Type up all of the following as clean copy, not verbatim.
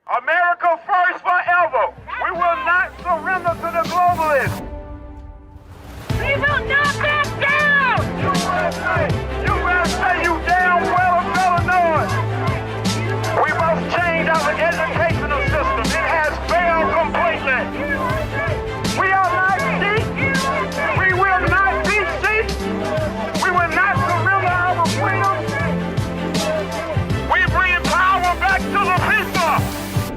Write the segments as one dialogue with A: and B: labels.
A: America first forever. We will not surrender to the globalists.
B: We will not back down!
A: USA! USA, you damn well of Illinois! We must change our educational system. It has failed completely. We are not sheep. We will not be sheep. We will not surrender our freedom. We bring power back to the people.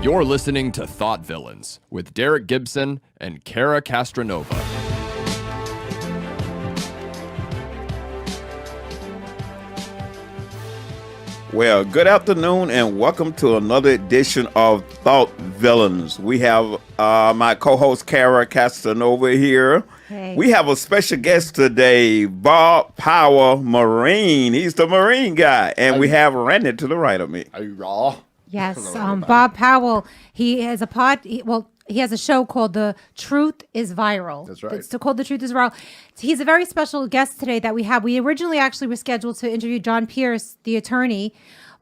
C: You're listening to Thought Villains with Derrick Gibson and Cara Castronuova.
D: Well, good afternoon and welcome to another edition of Thought Villains. We have my co-host Cara Castronuova here.
E: Hey.
D: We have a special guest today, Bob Powell, Marine. He's the Marine guy. And we have Randy to the right of me.
F: Are you raw?
E: Yes, Bob Powell. He has he has a show called The Truth is Viral.
F: That's right.
E: It's called The Truth is Viral. He's a very special guest today that we have. We originally actually were scheduled to interview John Pierce, the attorney,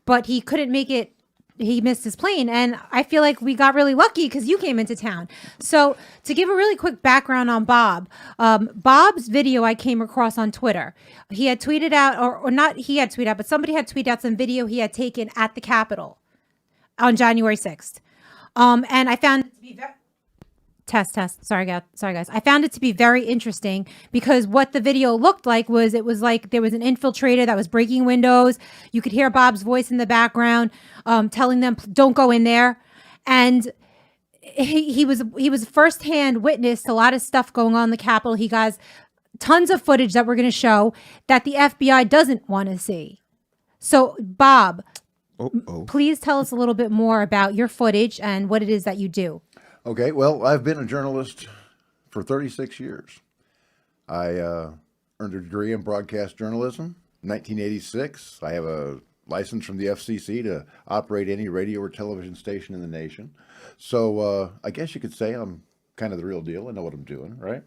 E: but he couldn't make it. He missed his plane. And I feel like we got really lucky because you came into town. So to give a really quick background on Bob, Bob's video I came across on Twitter. He had tweeted out, or not he had tweeted out, but somebody had tweeted out some video he had taken at the Capitol on January 6th. And I found it to be test. Sorry, guys. I found it to be very interesting because what the video looked like was there was an infiltrator that was breaking windows. You could hear Bob's voice in the background, telling them, don't go in there. And he was firsthand witness to a lot of stuff going on in the Capitol. He got tons of footage that we're going to show that the FBI doesn't want to see. So, Bob, please tell us a little bit more about your footage and what it is that you do.
F: Okay, well, I've been a journalist for 36 years. I earned a degree in broadcast journalism in 1986. I have a license from the FCC to operate any radio or television station in the nation. So I guess you could say I'm kind of the real deal. I know what I'm doing, right?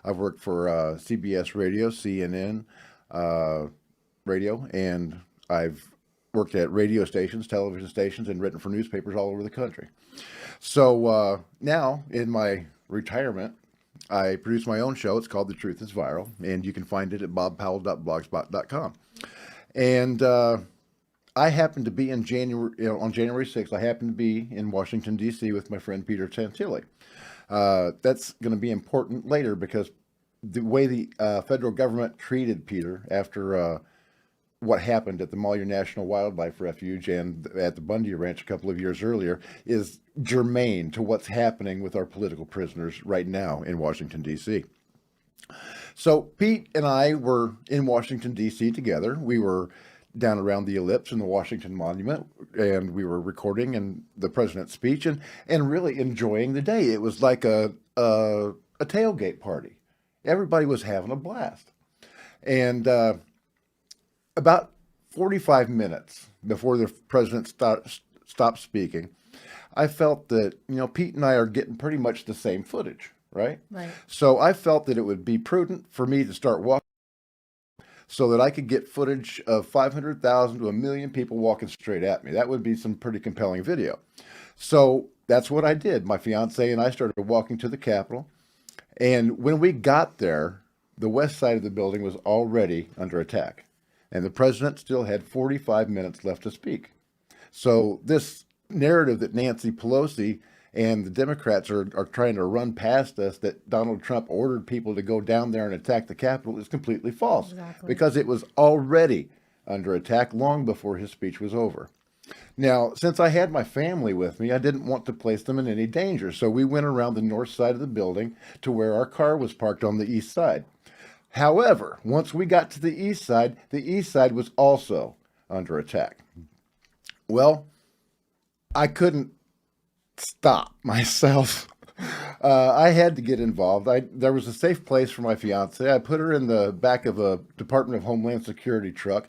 F: I've worked for CBS Radio, CNN Radio, and I've worked at radio stations, television stations, and written for newspapers all over the country. So now, in my retirement, I produce my own show. It's called The Truth is Viral, and you can find it at bobpowell.blogspot.com. And I happened to be on January 6th, I happened to be in Washington, D.C. with my friend Peter Tantilli. That's going to be important later because the way the federal government treated Peter after what happened at the Malheur National Wildlife Refuge and at the Bundy Ranch a couple of years earlier is germane to what's happening with our political prisoners right now in Washington, D.C. So Pete and I were in Washington, D.C. together. We were down around the Ellipse in the Washington Monument, and we were recording the president's speech and really enjoying the day. It was like a tailgate party. Everybody was having a blast. And about 45 minutes before the president stopped speaking, I felt that, Pete and I are getting pretty much the same footage, right?
E: Right.
F: So I felt that it would be prudent for me to start walking so that I could get footage of 500,000 to 1 million people walking straight at me. That would be some pretty compelling video. So that's what I did. My fiance and I started walking to the Capitol. And when we got there, the west side of the building was already under attack. And the president still had 45 minutes left to speak. So this narrative that Nancy Pelosi and the Democrats are trying to run past us, that Donald Trump ordered people to go down there and attack the Capitol, is completely false.
E: Exactly.
F: Because it was already under attack long before his speech was over. Now, since I had my family with me, I didn't want to place them in any danger. So we went around the north side of the building to where our car was parked on the east side. However, once we got to the east side was also under attack. Well, I couldn't stop myself. I had to get involved. There was a safe place for my fiance. I put her in the back of a Department of Homeland Security truck.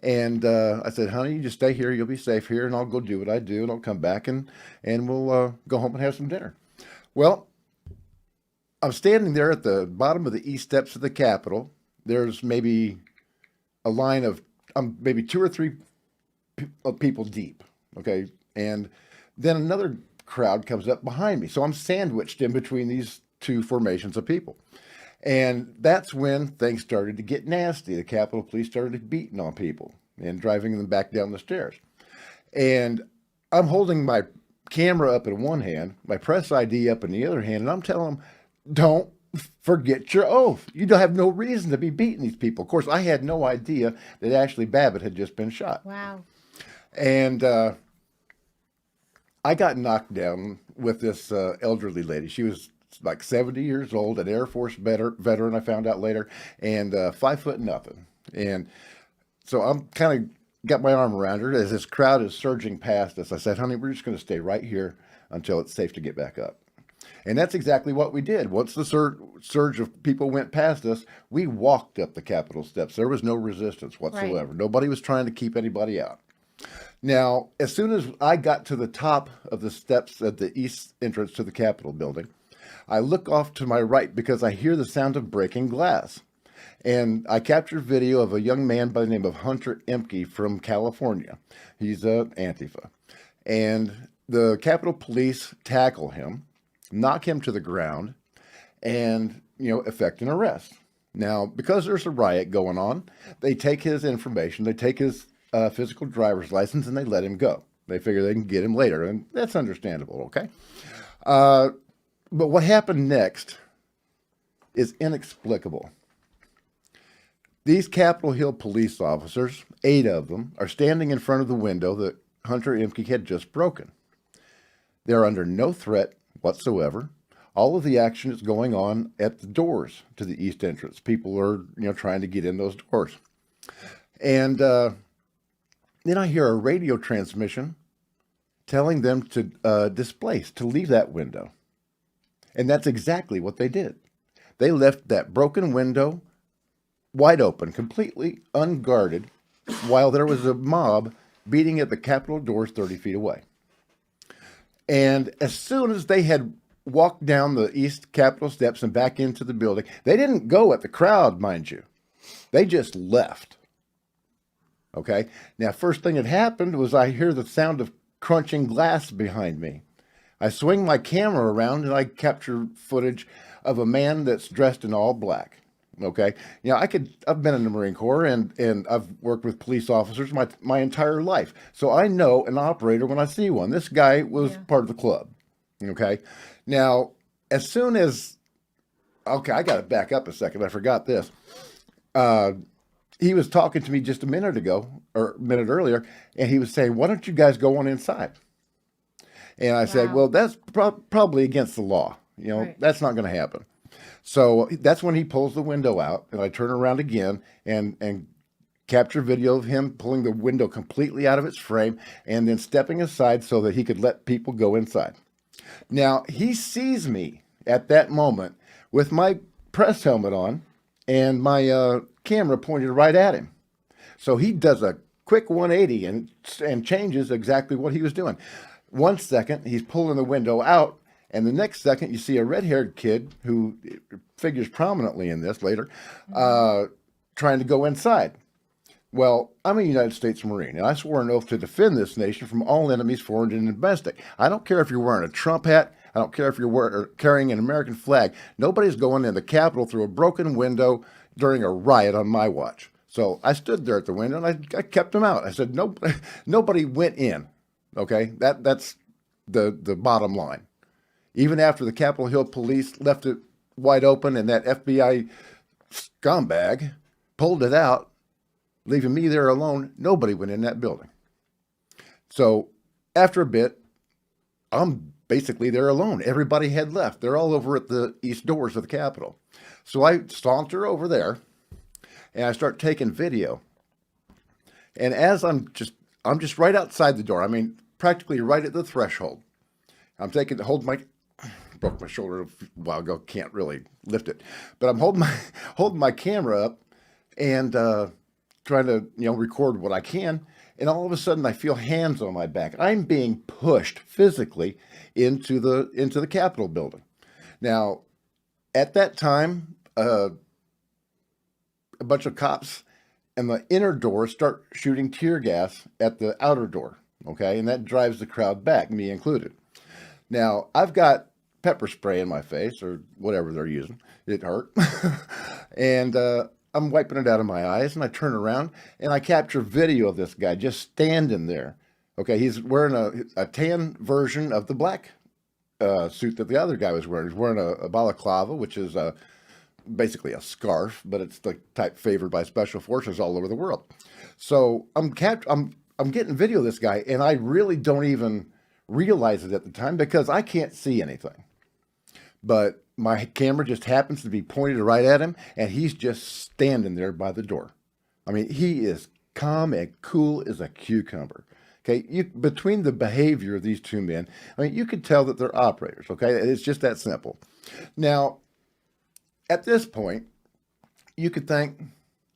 F: And I said, honey, you just stay here. You'll be safe here. And I'll go do what I do. And I'll come back and we'll go home and have some dinner. Well, I'm standing there at the bottom of the east steps of the Capitol. There's maybe a line of maybe 2 or 3 people deep, okay? And Then another crowd comes up behind me. So I'm sandwiched in between these two formations of people. And that's when things started to get nasty. The Capitol Police started beating on people and driving them back down the stairs. And I'm holding my camera up in one hand, my press ID up in the other hand, and I'm telling them, don't forget your oath. You don't have no reason to be beating these people. Of course, I had no idea that Ashley Babbitt had just been shot.
E: Wow.
F: And I got knocked down with this elderly lady. She was like 70 years old, an Air Force veteran, I found out later, and 5'0". And so I'm kind of got my arm around her as this crowd is surging past us. I said, honey, we're just going to stay right here until it's safe to get back up. And that's exactly what we did. Once the surge of people went past us, we walked up the Capitol steps. There was no resistance whatsoever. Right. Nobody was trying to keep anybody out. Now, as soon as I got to the top of the steps at the east entrance to the Capitol building, I look off to my right because I hear the sound of breaking glass. And I captured video of a young man by the name of Hunter Emke from California. He's an Antifa. And the Capitol Police tackle him, knock him to the ground, and, effect an arrest. Now, because there's a riot going on, they take his information, they take his physical driver's license, and they let him go. They figure they can get him later, and that's understandable, okay? But what happened next is inexplicable. These Capitol Hill police officers, 8 of them, are standing in front of the window that Hunter Emke had just broken. They're under no threat whatsoever. All of the action is going on at the doors to the east entrance. People are, trying to get in those doors. And then I hear a radio transmission telling them to displace, to leave that window. And that's exactly what they did. They left that broken window wide open, completely unguarded, while there was a mob beating at the Capitol doors 30 feet away. And as soon as they had walked down the east Capitol steps and back into the building, they didn't go at the crowd, mind you. They just left. Okay? Now, first thing that happened was I hear the sound of crunching glass behind me. I swing my camera around and I capture footage of a man that's dressed in all black. Okay. I've been in the Marine Corps and I've worked with police officers my entire life. So I know an operator when I see one. This guy was part of the club. Okay. Now, as soon as, I got to back up a second. I forgot this. He was talking to me just a minute earlier, and he was saying, why don't you guys go on inside? And I said, well, that's probably against the law. Right. That's not going to happen. So that's when he pulls the window out, and I turn around again and capture video of him pulling the window completely out of its frame and then stepping aside so that he could let people go inside. Now, he sees me at that moment with my press helmet on and my camera pointed right at him. So he does a quick 180 and changes exactly what he was doing. 1 second, he's pulling the window out, and the next second, you see a red-haired kid who figures prominently in this later, trying to go inside. Well, I'm a United States Marine, and I swore an oath to defend this nation from all enemies, foreign and domestic. I don't care if you're wearing a Trump hat. I don't care if you're carrying an American flag. Nobody's going in the Capitol through a broken window during a riot on my watch. So I stood there at the window, and I kept them out. I said, nobody went in. Okay, that's the bottom line. Even after the Capitol Hill police left it wide open and that FBI scumbag pulled it out, leaving me there alone, nobody went in that building. So after a bit, I'm basically there alone. Everybody had left. They're all over at the east doors of the Capitol. So I saunter over there and I start taking video. And as I'm just right outside the door. I mean, practically right at the threshold. Broke my shoulder a while ago, can't really lift it. But I'm holding my camera up and trying to, record what I can. And all of a sudden I feel hands on my back. I'm being pushed physically into the Capitol building. Now, at that time, a bunch of cops and the inner door start shooting tear gas at the outer door. okay? And that drives the crowd back, me included. Now, I've got pepper spray in my face or whatever they're using. It hurt. And I'm wiping it out of my eyes, and I turn around and I capture video of this guy just standing there. Okay, he's wearing a tan version of the black suit that the other guy was wearing. He's wearing a balaclava, which is basically a scarf, but it's the type favored by special forces all over the world. So I'm getting video of this guy, and I really don't even realize it at the time because I can't see anything. But my camera just happens to be pointed right at him, and he's just standing there by the door. I mean, he is calm and cool as a cucumber. Okay, between the behavior of these two men, I mean, you could tell that they're operators. Okay, it's just that simple. Now, at this point, you could think,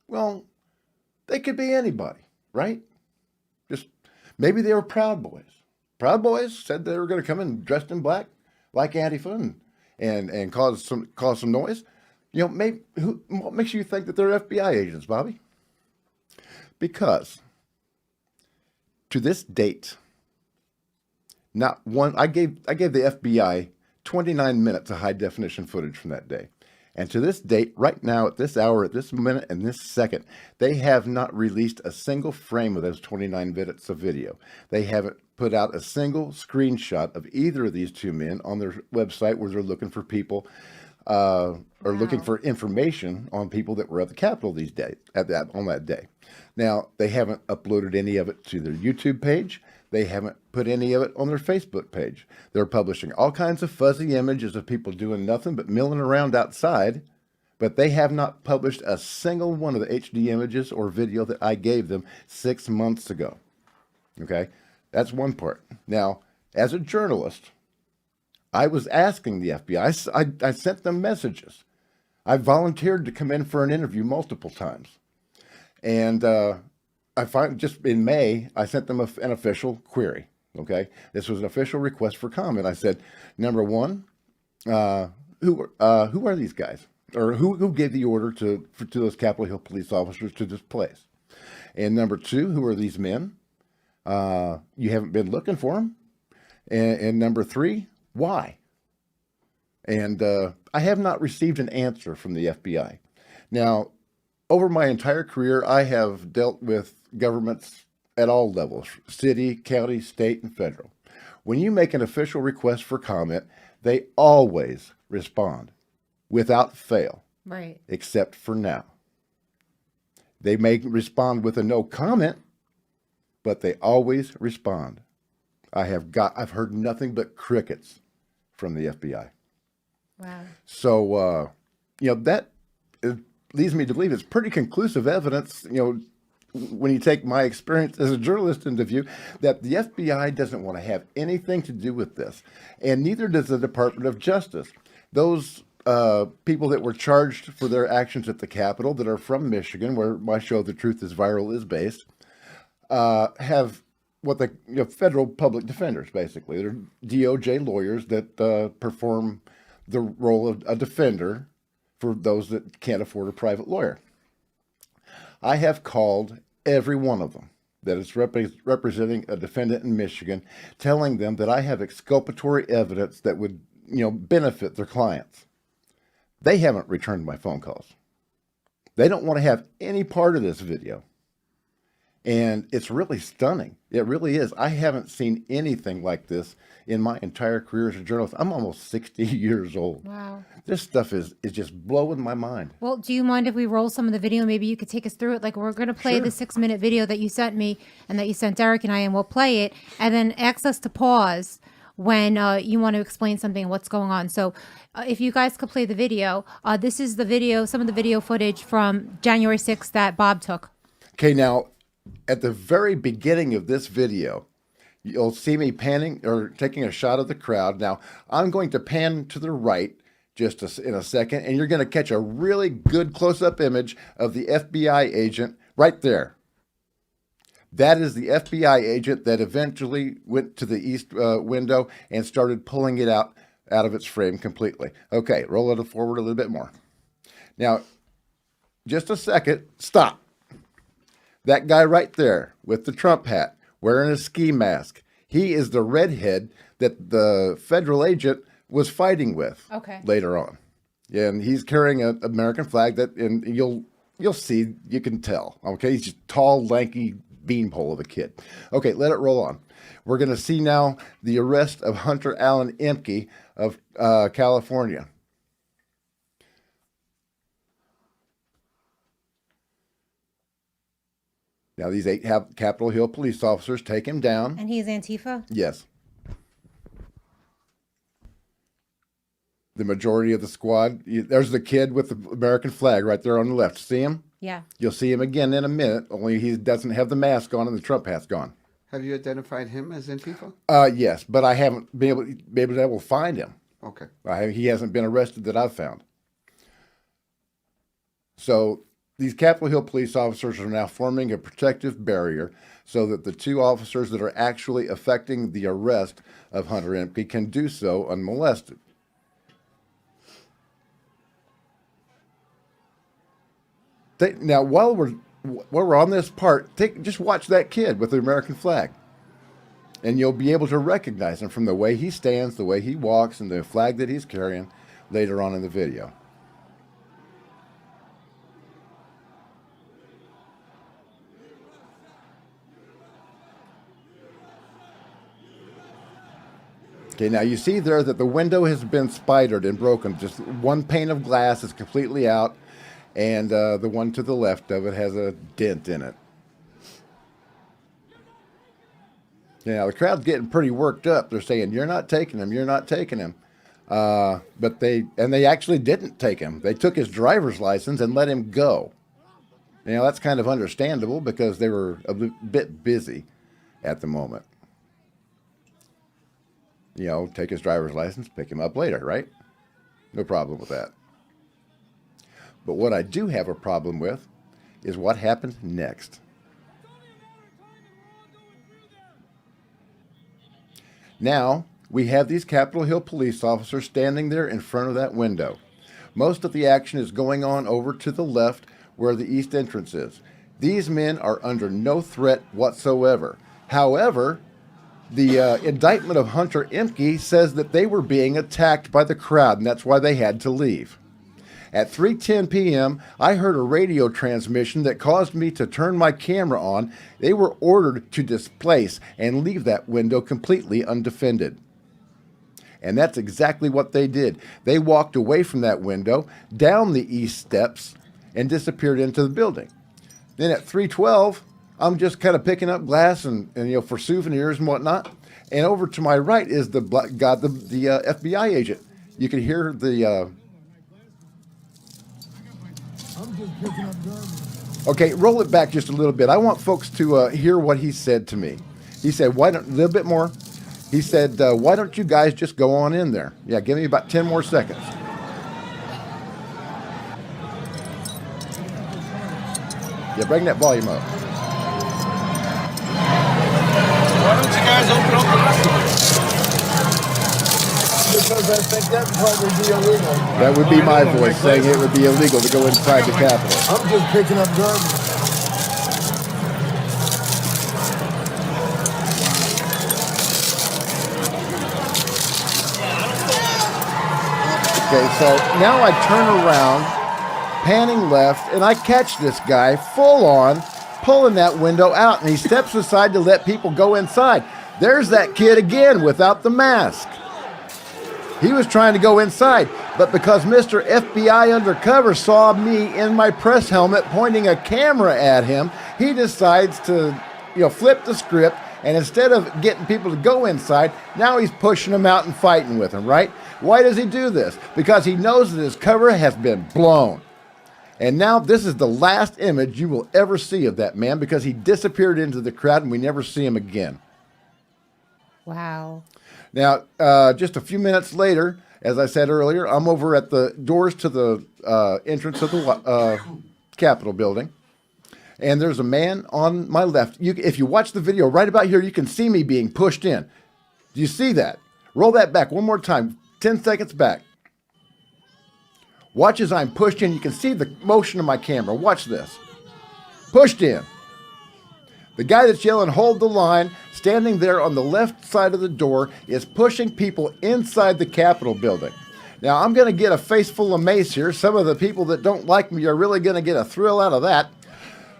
F: well, they could be anybody, right? Just maybe they were Proud Boys. Proud Boys said they were going to come in dressed in black, like Antifa, and cause some noise. You know, maybe what makes you think that they're FBI agents, Bobby? Because to this date, not one. I gave the FBI 29 minutes of high definition footage from that day. And to this date, right now, at this hour, at this minute, and this second, they have not released a single frame of those 29 minutes of video. They haven't put out a single screenshot of either of these two men on their website where they're looking for people or looking for information on people that were at the Capitol these days, on that day. Now, they haven't uploaded any of it to their YouTube page. They haven't put any of it on their Facebook page. They're publishing all kinds of fuzzy images of people doing nothing but milling around outside, but they have not published a single one of the HD images or video that I gave them 6 months ago. Okay, that's one part. Now, as a journalist, I was asking the FBI, I sent them messages. I volunteered to come in for an interview multiple times. And I find just in May, I sent them an official query. Okay, this was an official request for comment. I said, number one, who are these guys, or who gave the order to those Capitol Hill police officers to this place? And number two, who are these men? You haven't been looking for them. And number three, why? And I have not received an answer from the FBI. Now, over my entire career, I have dealt with governments at all levels, city, county, state, and federal. When you make an official request for comment, they always respond without fail.
E: Right.
F: Except for now. They may respond with a no comment, but they always respond. I've heard nothing but crickets from the FBI.
E: Wow.
F: So, that leads me to believe it's pretty conclusive evidence, when you take my experience as a journalist into view, that the FBI doesn't want to have anything to do with this. And neither does the Department of Justice. Those people that were charged for their actions at the Capitol that are from Michigan, where my show, The Truth is Viral, is based, have what the federal public defenders, basically. They're DOJ lawyers that perform the role of a defender for those that can't afford a private lawyer. I have called every one of them that is representing a defendant in Michigan, telling them that I have exculpatory evidence that would, benefit their clients. They haven't returned my phone calls. They don't want to have any part of this video. And it's really stunning. It really is. I haven't seen anything like this in my entire career as a journalist. I'm almost 60 years old.
E: Wow.
F: This stuff is just blowing my mind.
E: Well, do you mind if we roll some of the video? Maybe you could take us through it. Like, we're going to play the 6-minute video that you sent me and that you sent Derrick and I, and we'll play it and then ask us to pause when you want to explain something, what's going on. So if you guys could play the video, this is the video, some of the video footage from January 6th that Bob took.
F: Okay, now, at the very beginning of this video, you'll see me panning or taking a shot of the crowd. Now, I'm going to pan to the right just in a second, and you're going to catch a really good close-up image of the FBI agent right there. That is the FBI agent that eventually went to the east window and started pulling it out of its frame completely. Okay, roll it forward a little bit more. Now, just a second, stop. That guy right there with the Trump hat, wearing a ski mask. He is the redhead that the federal agent was fighting with later on. And he's carrying an American flag and you'll see, you can tell. Okay, he's just tall, lanky beanpole of a kid. Okay, let it roll on. We're going to see now the arrest of Hunter Allen Emke of California. Now, these 8 Capitol Hill police officers take him down.
E: And he's Antifa?
F: Yes. The majority of the squad. There's the kid with the American flag right there on the left. See him?
E: Yeah.
F: You'll see him again in a minute, only he doesn't have the mask on and the Trump hat's gone.
G: Have you identified him as Antifa?
F: Yes, but I haven't been able to find him.
G: Okay.
F: He hasn't been arrested that I've found. So these Capitol Hill police officers are now forming a protective barrier so that the 2 officers that are actually affecting the arrest of Hunter Emke can do so unmolested. Now, while we're on this part, just watch that kid with the American flag, and you'll be able to recognize him from the way he stands, the way he walks, and the flag that he's carrying later on in the video. Okay, now you see there that the window has been spidered and broken. Just one pane of glass is completely out, and the one to the left of it has a dent in it. Now, the crowd's getting pretty worked up. They're saying, you're not taking him, you're not taking him. But they actually didn't take him. They took his driver's license and let him go. Now, that's kind of understandable because they were a bit busy at the moment. You know, take his driver's license, pick him up later, right? No problem with that. But what I do have a problem with is what happened next. Now, we have these Capitol Hill police officers standing there in front of that window. Most of the action is going on over to the left where the east entrance is. These men are under no threat whatsoever. However, the indictment of Hunter Emke says that they were being attacked by the crowd, and that's why they had to leave. At 3:10 p.m., I heard a radio transmission that caused me to turn my camera on. They were ordered to displace and leave that window completely undefended. And that's exactly what they did. They walked away from that window, down the east steps, and disappeared into the building. Then at 3:12, I'm just kind of picking up glass and for souvenirs and whatnot. And over to my right is the FBI agent. You can hear the. Okay, roll it back just a little bit. I want folks to hear what he said to me. He said, a little bit more. He said, why don't you guys just go on in there? Yeah, give me about 10 more seconds. Yeah, bring that volume up.
H: Why don't you guys open up the rest of it? Because I think that would probably be illegal.
F: That would be my voice saying it would be illegal to go inside the Capitol.
H: I'm just picking up garbage.
F: Okay, so now I turn around, panning left, and I catch this guy full on pulling that window out, and he steps aside to let people go inside. There's that kid again without the mask. He was trying to go inside, but because Mr. FBI Undercover saw me in my press helmet pointing a camera at him, he decides to, flip the script, and instead of getting people to go inside, now he's pushing them out and fighting with them, right? Why does he do this? Because he knows that his cover has been blown. And now this is the last image you will ever see of that man because he disappeared into the crowd and we never see him again.
E: Wow.
F: Now, just a few minutes later, as I said earlier, I'm over at the doors to the entrance of the Capitol building. And there's a man on my left. If you watch the video right about here, you can see me being pushed in. Do you see that? Roll that back one more time. 10 seconds back. Watch as I'm pushed in. You can see the motion of my camera. Watch this. Pushed in. The guy that's yelling, "Hold the line," standing there on the left side of the door, is pushing people inside the Capitol building. Now, I'm going to get a face full of mace here. Some of the people that don't like me are really going to get a thrill out of that.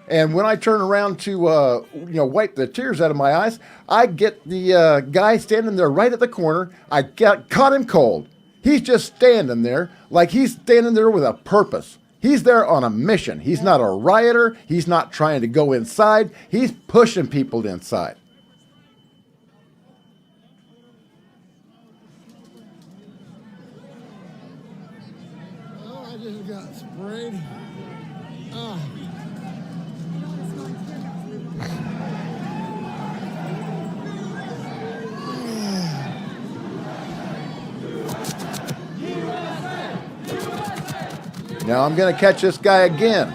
F: And when I turn around to, wipe the tears out of my eyes, I get the guy standing there right at the corner. I caught him cold. He's just standing there like he's standing there with a purpose. He's there on a mission. He's not a rioter. He's not trying to go inside. He's pushing people inside.
H: Oh, I just got sprayed.
F: Now I'm going to catch this guy again.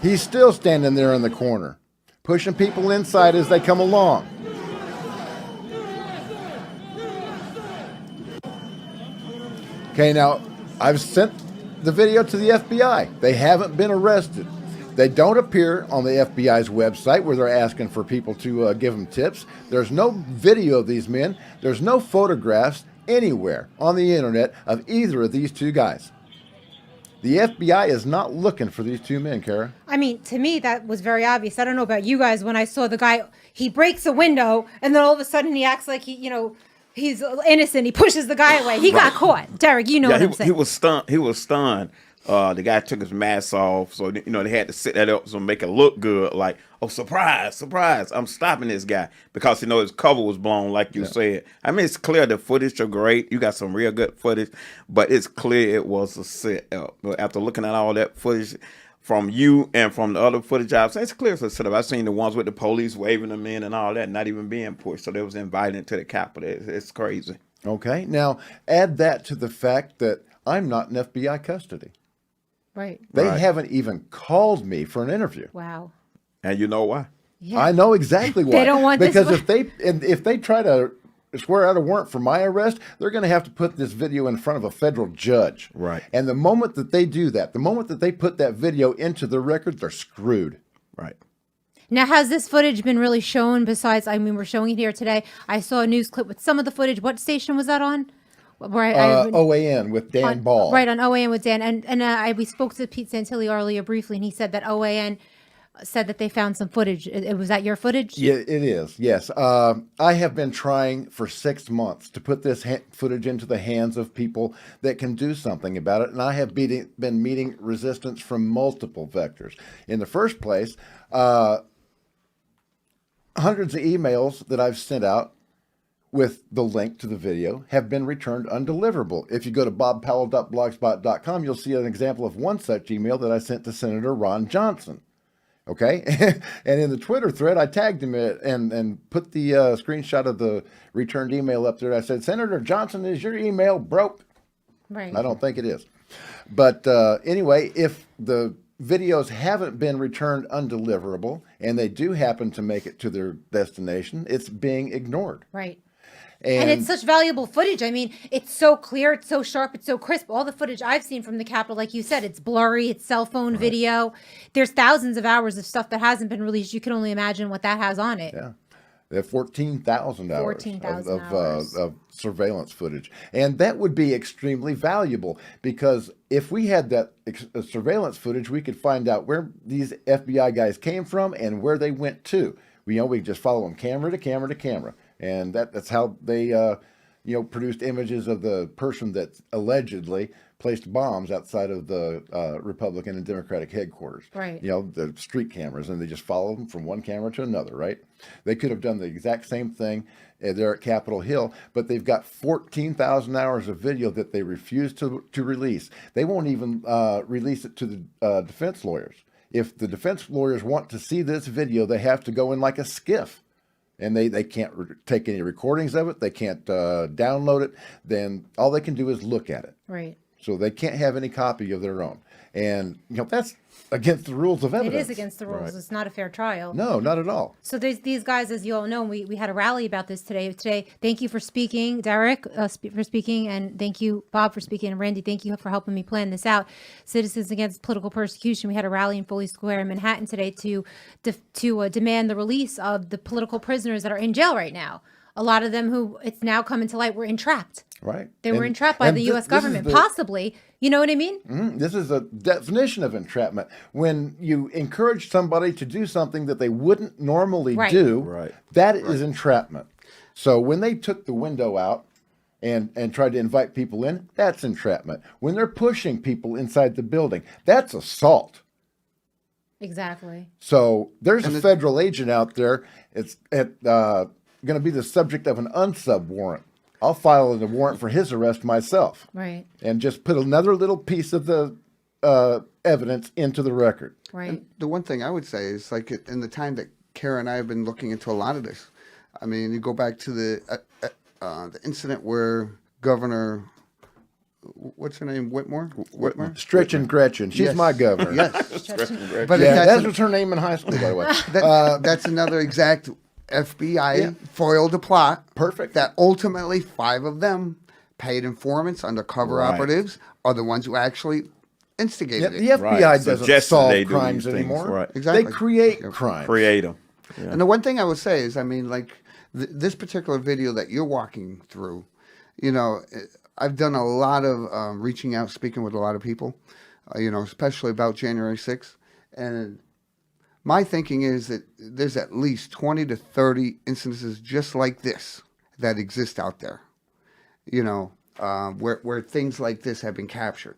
F: He's still standing there in the corner, pushing people inside as they come along. Okay, now I've sent the video to the FBI. They haven't been arrested. They don't appear on the FBI's website where they're asking for people to give them tips. There's no video of these men. There's no photographs anywhere on the internet of either of these two guys. The FBI is not looking for these two men, Cara.
E: I mean, to me, that was very obvious. I don't know about you guys. When I saw the guy, he breaks a window, and then all of a sudden he acts like he's innocent. He pushes the guy away. He got caught. Derrick, you know what I'm saying.
D: He was stunned. He was stunned. The guy took his mask off, so they had to set that up so make it look good. Like, oh, surprise! I'm stopping this guy because his cover was blown, like you said. I mean, it's clear the footage are great. You got some real good footage, but it's clear it was a set up. After looking at all that footage from you and from the other footage I've seen, it's clear it's a set up. I've seen the ones with the police waving them in and all that, not even being pushed. So they was invited to the Capitol. It's crazy.
F: Okay, now add that to the fact that I'm not in FBI custody.
E: Right.
F: They haven't even called me for an interview.
E: Wow.
D: And you know why?
E: Yeah.
F: I know exactly why.
E: They don't want
F: because
E: this.
F: if they try to swear out a warrant for my arrest, they're going to have to put this video in front of a federal judge.
D: Right.
F: And the moment that they do that, the moment that they put that video into the record, they're screwed.
D: Right.
E: Now, has this footage been really shown besides, we're showing it here today. I saw a news clip with some of the footage. What station was that on? Where
F: OAN with Dan Ball.
E: Right, on OAN with Dan. And we spoke to Pete Santilli earlier briefly, and he said that OAN said that they found some footage. Was that your footage?
F: Yeah, it is. Yes. I have been trying for 6 months to put this footage into the hands of people that can do something about it. And I have been meeting resistance from multiple vectors. In the first place, hundreds of emails that I've sent out with the link to the video have been returned undeliverable. If you go to bobpowell.blogspot.com, you'll see an example of one such email that I sent to Senator Ron Johnson. Okay? And in the Twitter thread, I tagged him and put the screenshot of the returned email up there. I said, Senator Johnson, is your email broke?
E: Right.
F: I don't think it is. But anyway, if the videos haven't been returned undeliverable and they do happen to make it to their destination, it's being ignored.
E: Right. And it's such valuable footage. I mean, it's so clear, it's so sharp, it's so crisp. All the footage I've seen from the Capitol, like you said, it's blurry, it's cell phone video. There's thousands of hours of stuff that hasn't been released. You can only imagine what that has on it.
F: Yeah. They have 14,000 hours,
E: 14,000 hours
F: of surveillance footage. And that would be extremely valuable because if we had that surveillance footage, we could find out where these FBI guys came from and where they went to. We could just follow them camera to camera to camera. And that's how they, produced images of the person that allegedly placed bombs outside of the Republican and Democratic headquarters.
E: Right.
F: The street cameras, and they just follow them from one camera to another, right? They could have done the exact same thing there at Capitol Hill, but they've got 14,000 hours of video that they refuse to release. They won't even release it to the defense lawyers. If the defense lawyers want to see this video, they have to go in like a skiff. And they can't take any recordings of it. They can't download it. Then all they can do is look at it.
E: Right.
F: So they can't have any copy of their own. And, that's against the rules of
E: It
F: evidence.
E: is against the rules. It's not a fair trial.
F: No, not at all.
E: So there's these guys, as you all know, we had a rally about this today. Thank you for speaking, Derrick, for speaking, and thank you, Bob, for speaking, and Randy, thank you for helping me plan this out. Citizens Against Political Persecution. We had a rally in Foley Square in Manhattan today to demand the release of the political prisoners that are in jail right now. A lot of them who it's now coming to light were entrapped.
F: Right.
E: They were entrapped by the U.S. government, possibly. You know what I mean?
F: This is a definition of entrapment. When you encourage somebody to do something that they wouldn't normally do, that is entrapment. So when they took the window out and tried to invite people in, that's entrapment. When they're pushing people inside the building, that's assault.
E: Exactly.
F: So there's a federal agent out there. It's going to be the subject of an unsub warrant. I'll file a warrant for his arrest myself.
E: Right.
F: And just put another little piece of the evidence into the record.
E: Right.
G: And the one thing I would say is, like, in the time that Cara and I have been looking into a lot of this, I mean, you go back to the incident where Governor, what's her name, Whitmore?
F: Stretch and Gretchen. She's
G: Yes.
F: my governor.
G: Yes.
F: But that was her name in high school, by the way.
G: That's another exact FBI foiled a plot.
F: Perfect.
G: That ultimately 5 of them, paid informants, undercover operatives, are the ones who actually instigated
F: The
G: it.
F: FBI doesn't
D: Suggested
F: solve
D: they do
F: crimes
D: these things,
F: anymore.
D: right.
G: Exactly.
F: They create crimes.
D: Create them.
G: And the one thing I would say is, I mean, like, this particular video that you're walking through, I've done a lot of reaching out, speaking with a lot of people, especially about January 6th. And my thinking is that there's at least 20 to 30 instances just like this that exist out there, where things like this have been captured.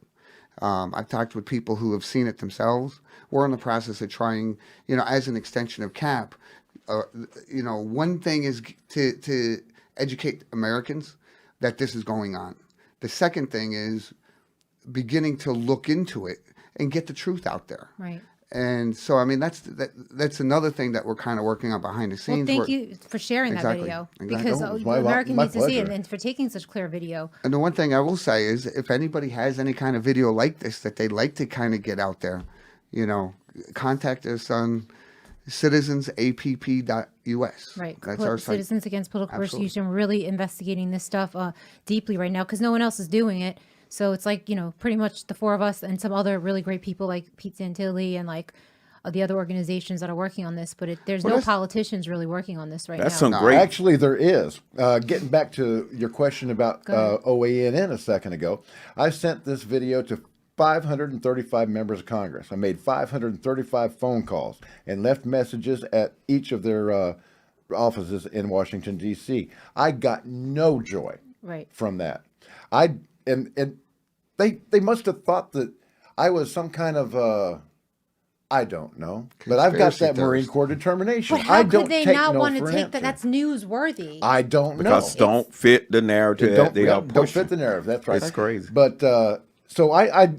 G: I've talked with people who have seen it themselves. We're in the process of trying, as an extension of CAP, one thing is to educate Americans that this is going on. The second thing is beginning to look into it and get the truth out there.
E: Right.
G: And so, I mean, that's another thing that we're kind of working on behind the scenes.
E: Well, thank you for sharing that video because Americans need to see it and for taking such clear video.
G: And the one thing I will say is, if anybody has any kind of video like this that they'd like to kind of get out there, contact us on citizensapp.us.
E: Right.
G: That's our site.
E: Citizens Against Political Persecution. We're really investigating this stuff deeply right now because no one else is doing it. So it's like, pretty much the 4 of us and some other really great people like Pete Santilli and like the other organizations that are working on this. But there's no politicians really working on this right now.
D: That's some great.
F: Actually, there is. Getting back to your question about OANN a second ago, I sent this video to 535 members of Congress. I made 535 phone calls and left messages at each of their offices in Washington, D.C. I got no joy from that. And they must have thought that I was some kind of I don't know, but I've got that Marine Corps determination.
E: But how could they not want to take that? That's newsworthy.
F: I don't know.
D: Because don't fit the narrative.
F: Don't fit the narrative. That's right.
D: It's crazy.
F: But so I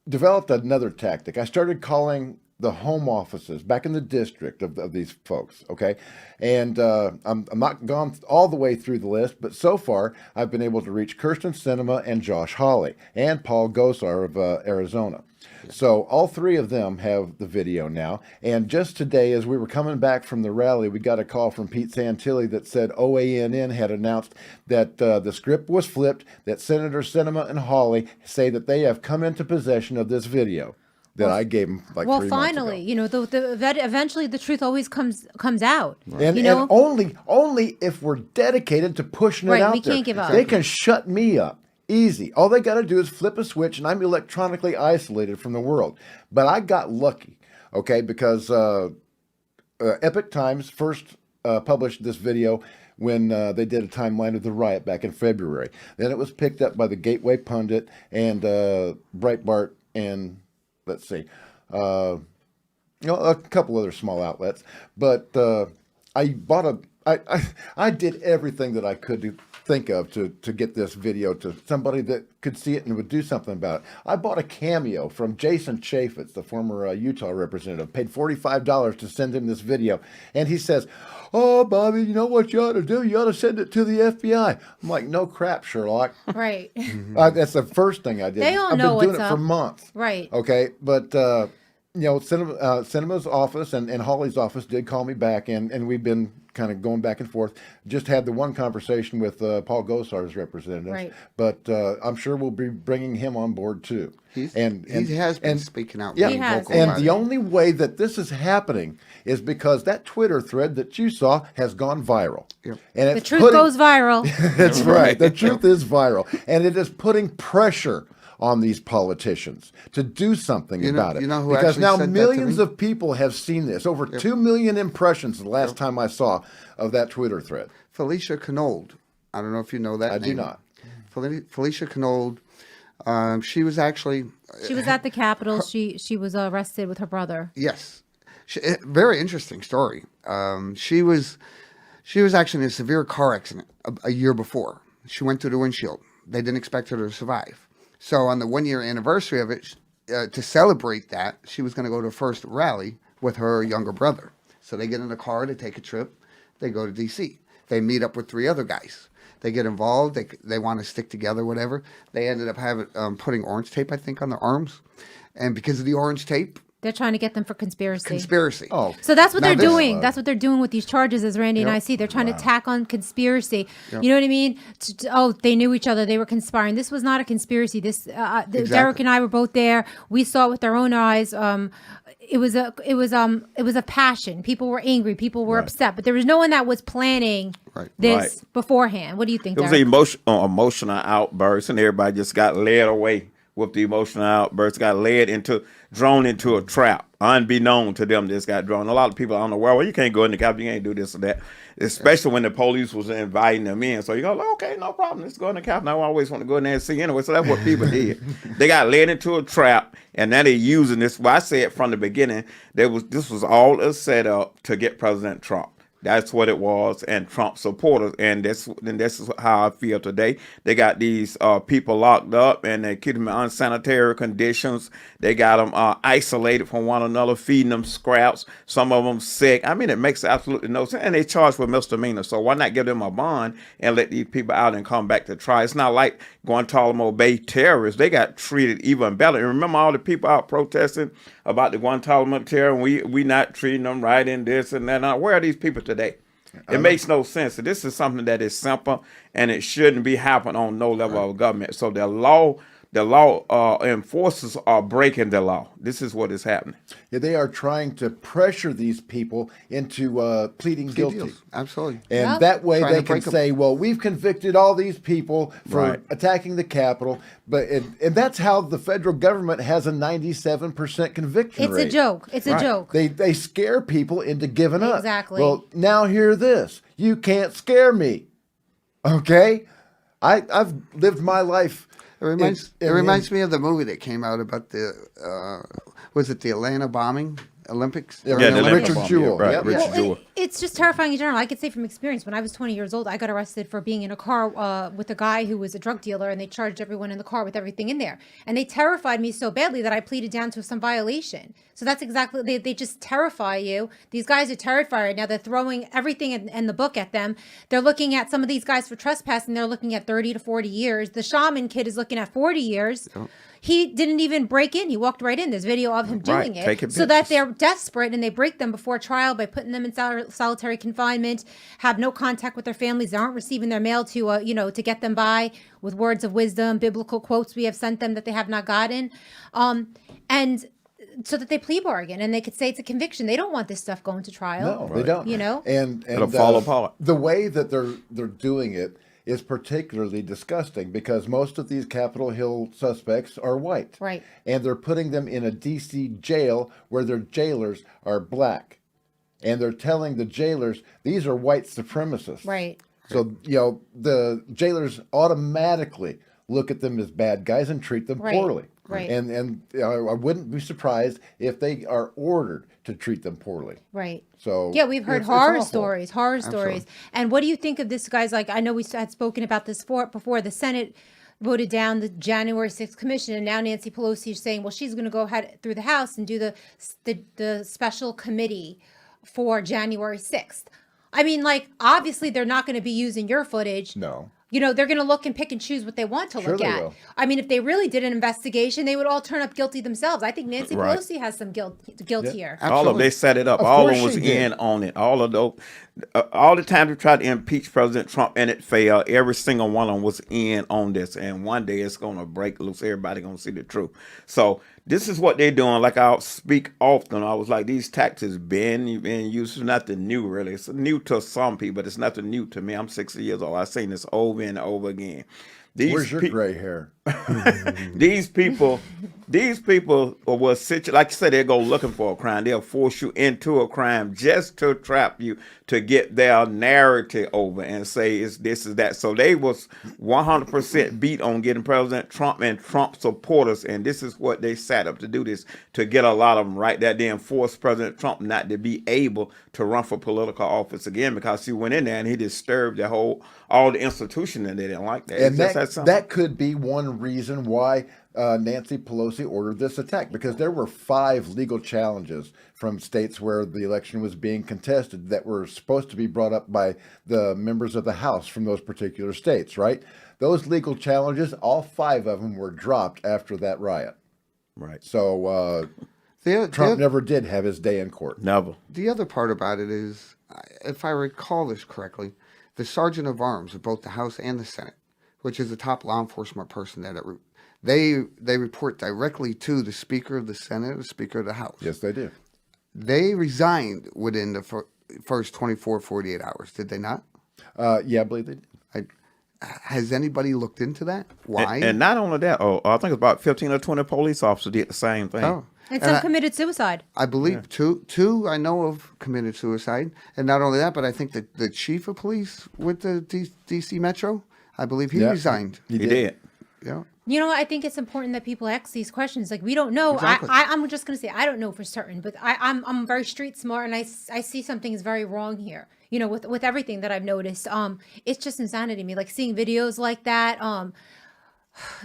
F: developed another tactic. I started calling the home offices back in the district of these folks, okay? And I'm not gone all the way through the list, but so far I've been able to reach Kirsten Sinema and Josh Hawley and Paul Gosar of Arizona. So all 3 of them have the video now. And just today, as we were coming back from the rally, we got a call from Pete Santilli that said OANN had announced that the script was flipped, that Senator Sinema and Hawley say that they have come into possession of this video that I gave them like 3 months ago. Well,
E: finally, eventually the truth always comes out.
F: And only if we're dedicated to pushing it out
E: we can't give up.
F: They can shut me up. Easy. All they got to do is flip a switch and I'm electronically isolated from the world. But I got lucky, okay, because Epoch Times first published this video when they did a timeline of the riot back in February. Then it was picked up by the Gateway Pundit and Breitbart and, let's see, a couple other small outlets. But I bought I did everything that I could think of to get this video to somebody that could see it and would do something about it. I bought a cameo from Jason Chaffetz, the former Utah representative, paid $45 to send him this video. And he says, "Oh, Bobby, you know what you ought to do? You ought to send it to the FBI. I'm like, no crap, Sherlock.
E: Right.
F: That's the first thing I did.
E: They all
F: I've
E: know
F: been doing
E: what's
F: it for
E: up.
F: months.
E: Right.
F: Okay, but Cinema's office and Holly's office did call me back, and we've been kind of going back and forth. Just had the one conversation with Paul Gosar's representative,
E: Right.
F: but I'm sure we'll be bringing him on board too.
G: He has been speaking out.
F: Yeah,
G: being
E: He has.
G: vocal
F: and
G: about
F: the
G: it.
F: only way that this is happening is because that Twitter thread that you saw has gone viral.
G: Yep.
F: And
E: The
F: it's
E: truth
F: putting-
E: goes viral.
F: That's right. The truth is viral, and it is putting pressure on these politicians to do something about it.
G: you know who
F: because
G: actually
F: now
G: said that to
F: millions
G: me?
F: of people have seen this. Over 2 million impressions the last time I saw of that Twitter thread.
G: Felicia Knold. I don't know if you know that
F: I
G: name.
F: do not.
G: Felicia Knold. She was actually
E: She was at the Capitol. She was arrested with her brother.
G: yes, very interesting story. She was actually in a severe car accident a year before. She went through the windshield. They didn't expect her to survive. So on the 1-year anniversary of it, to celebrate that, she was going to go to her first rally with her younger brother. So they get in the car, they take a trip, they go to D.C. They meet up with 3 other guys. They get involved. They want to stick together, whatever. They ended up putting orange tape, I think, on their arms. And because of the orange tape,
E: They're trying to get them for conspiracy.
G: conspiracy.
F: Oh,
E: So that's what
G: Now
E: they're
G: this-
E: doing. That's what they're doing with these charges, as Randy and I see. They're trying to tack on conspiracy. You know what I mean? They knew each other. They were conspiring. This was not a conspiracy. Derrick and I were both there. We saw it with our own eyes. It was a passion. People were angry. People were upset. But there was no one that was planning this beforehand. What do you think,
D: It was
E: Derrick?
D: an emotional outburst, and everybody just got led away with the emotional outburst. Got drawn into a trap, unbeknown to them. Just got drawn. A lot of people, I don't know, well, you can't go in the Capitol, you can't do this or that. Especially when the police was inviting them in. So you go, okay, no problem. Let's go in the Capitol. I always want to go in there and see anyway. So that's what people did. They got led into a trap, and now they're using this. Well, I said from the beginning, this was all a setup to get President Trump. That's what it was, and Trump supporters, and this is how I feel today. They got these people locked up, and they keep them in unsanitary conditions. They got them isolated from one another, feeding them scraps. Some of them sick. I mean, it makes absolutely no sense. And they charged with misdemeanor. So why not give them a bond and let these people out and come back to try? It's not like Guantanamo Bay terrorists. They got treated even better. And remember all the people out protesting about the Guantanamo terror, and we not treating them right in this and that. Now, where are these people today? It makes no sense. So this is something that is simple, and it shouldn't be happening on no level of government. So the law enforcers are breaking the law. This is what is happening.
F: Yeah, they are trying to pressure these people into pleading guilty.
G: Deals. Absolutely.
F: And
E: Yep.
F: that way
G: Trying
F: they
G: to
F: can
G: break 'em.
F: say, well, we've convicted all these people for
D: Right.
F: attacking the Capitol. And that's how the federal government has a 97% conviction
E: It's
F: rate.
E: a joke. It's a joke.
F: They scare people into giving up.
E: Exactly.
F: Well, now hear this. You can't scare me. Okay? I've lived my life.
G: It reminds me of the movie that came out about was it the Atlanta bombing? Olympics?
D: Yeah,
G: Or
D: the
G: an
D: Olympic
F: Richard
D: bomb,
F: Jewell.
D: yeah, right,
F: Yep.
D: Richard
E: Well,
D: Jewell.
E: it's just terrifying in general. I could say from experience, when I was 20 years old, I got arrested for being in a car with a guy who was a drug dealer, and they charged everyone in the car with everything in there. And they terrified me so badly that I pleaded down to some violation. So that's exactly, they just terrify you. These guys are terrified. Now they're throwing everything in the book at them. They're looking at some of these guys for trespassing. They're looking at 30 to 40 years. The shaman kid is looking at 40 years. He didn't even break in. He walked right in. There's video of him doing it.
D: taking
E: So that
D: pictures.
E: they're desperate, and they break them before trial by putting them in solitary confinement, have no contact with their families. They aren't receiving their mail to get them by with words of wisdom, biblical quotes we have sent them that they have not gotten. And so that they plea bargain, and they could say it's a conviction. They don't want this stuff going to trial.
F: No, they don't.
E: You know?
F: And
D: It'll fall apart.
F: The way that they're doing it is particularly disgusting because most of these Capitol Hill suspects are white.
E: Right.
F: And they're putting them in a DC jail where their jailers are black. And they're telling the jailers, these are white supremacists.
E: Right.
F: So, the jailers automatically look at them as bad guys and treat them
E: Right.
F: poorly.
E: Right.
F: And I wouldn't be surprised if they are ordered to treat them poorly.
E: Right.
F: So
E: Yeah, we've heard
F: it's
E: horror
F: awful.
E: stories. And what do you think of this, guys? Like, I know we had spoken about this before. The Senate voted down the January 6th commission, and now Nancy Pelosi is saying, well, she's going to go ahead through the House and do the special committee for January 6th. I mean, like, obviously they're not going to be using your footage.
F: No.
E: You know, they're going to look and pick and choose what they want to
F: Sure
E: look
F: they
E: at.
F: will.
E: I mean, if they really did an investigation, they would all turn up guilty themselves. I think Nancy
D: Right.
E: Pelosi has some guilt here.
D: All of them, they set it up.
F: Of
D: All of
F: course
D: them was
F: she did.
D: in on it. All of those, all the time they tried to impeach President Trump and it failed. Every single one of them was in on this. And one day it's going to break loose. Everybody going to see the truth. So this is what they're doing. Like I speak often. I was like, these tactics been used. It's nothing new, really. It's new to some people, but it's nothing new to me. I'm 60 years old. I've seen this over and over again.
F: Where's your gray hair?
D: These people will sit you, like you said, they'll go looking for a crime. They'll force you into a crime just to trap you to get their narrative over and say it's this is that. So they was 100% beat on getting President Trump and Trump supporters, and this is what they sat up to do this to get a lot of them right. That then forced President Trump not to be able to run for political office again because he went in there and he disturbed all the institution, and they didn't like that.
F: And
D: It's just
F: that could be one reason why Nancy Pelosi ordered this attack, because there were 5 legal challenges from states where the election was being contested that were supposed to be brought up by the members of the House from those particular states, right? Those legal challenges, all 5 of them were dropped after that riot.
D: right.
F: So Trump never did have his day in court.
D: Never.
G: The other part about it is, if I recall this correctly, the Sergeant of Arms of both the House and the Senate, which is the top law enforcement person there, they report directly to the Speaker of the Senate, the Speaker of the House.
F: Yes, they do.
G: They resigned within the first 24, 48 hours, did they not?
F: Yeah, I believe they did.
G: Has anybody looked into that? Why?
D: And not only that, I think about 15 or 20 police officers did the same thing.
G: Oh.
E: And some committed suicide.
G: I believe two I know of committed suicide. And not only that, but I think that the chief of police with the D.C. Metro, I believe he resigned.
D: He did.
G: Yeah.
E: You know, I think it's important that people ask these questions. Like, we don't know.
G: Exactly.
E: I'm just going to say, I don't know for certain, but I'm very street smart, and I see something is very wrong here. You know, with everything that I've noticed, it's just insanity to me. Like seeing videos like that,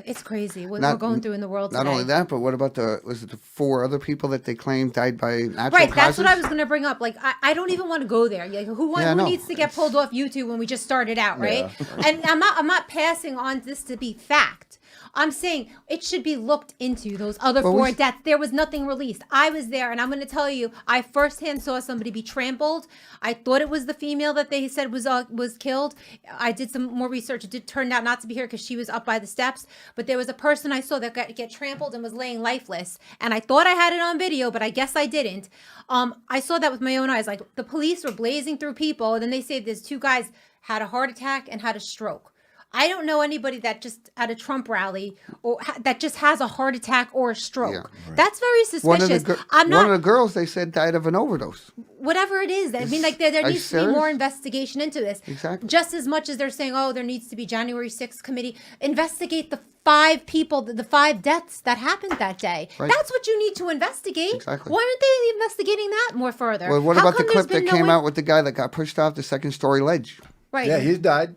E: it's crazy what we're going through in the world today.
G: Not only that, but what about the 4 other people that they claimed died by natural
E: Right,
G: causes?
E: that's what I was going to bring up. Like, I don't even want to go there. Like, who needs to get pulled off YouTube when we just started out, right? And I'm not passing on this to be fact. I'm saying it should be looked into, those other 4 deaths. There was nothing released. I was there, and I'm going to tell you, I firsthand saw somebody be trampled. I thought it was the female that they said was killed. I did some more research. It did turn out not to be her because she was up by the steps. But there was a person I saw that get trampled and was laying lifeless. And I thought I had it on video, but I guess I didn't. I saw that with my own eyes. Like, the police were blazing through people, and then they say there's 2 guys had a heart attack and had a stroke. I don't know anybody that just at a Trump rally or that just has a heart attack or a stroke. Yeah, right. That's very suspicious.
G: One of the girls they said died of an overdose.
E: Whatever it is, I mean, like there needs to be more investigation into this.
G: Exactly.
E: Just as much as they're saying, oh, there needs to be January 6th committee. Investigate the 5 people, the 5 deaths that happened that day. Right. That's what you need to investigate.
G: Exactly.
E: Why aren't they investigating that more further?
G: Well, what about the clip that came out with the guy that got pushed off the 2nd-story ledge?
E: Right.
F: Yeah, he's died.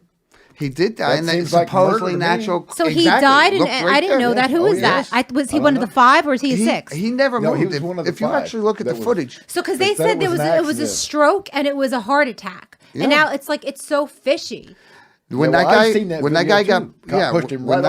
G: He did die, and then
F: seems like
G: supposedly
F: murder to me.
G: natural.
E: So he died, and I didn't know that. Who was that? Was he one of the 5, or is he a 6?
G: He never moved.
F: He was one of the
G: if you
F: 5
G: actually look at the footage.
E: So because they said it was a stroke and it was a heart attack, and now it's like it's so fishy.
G: When that guy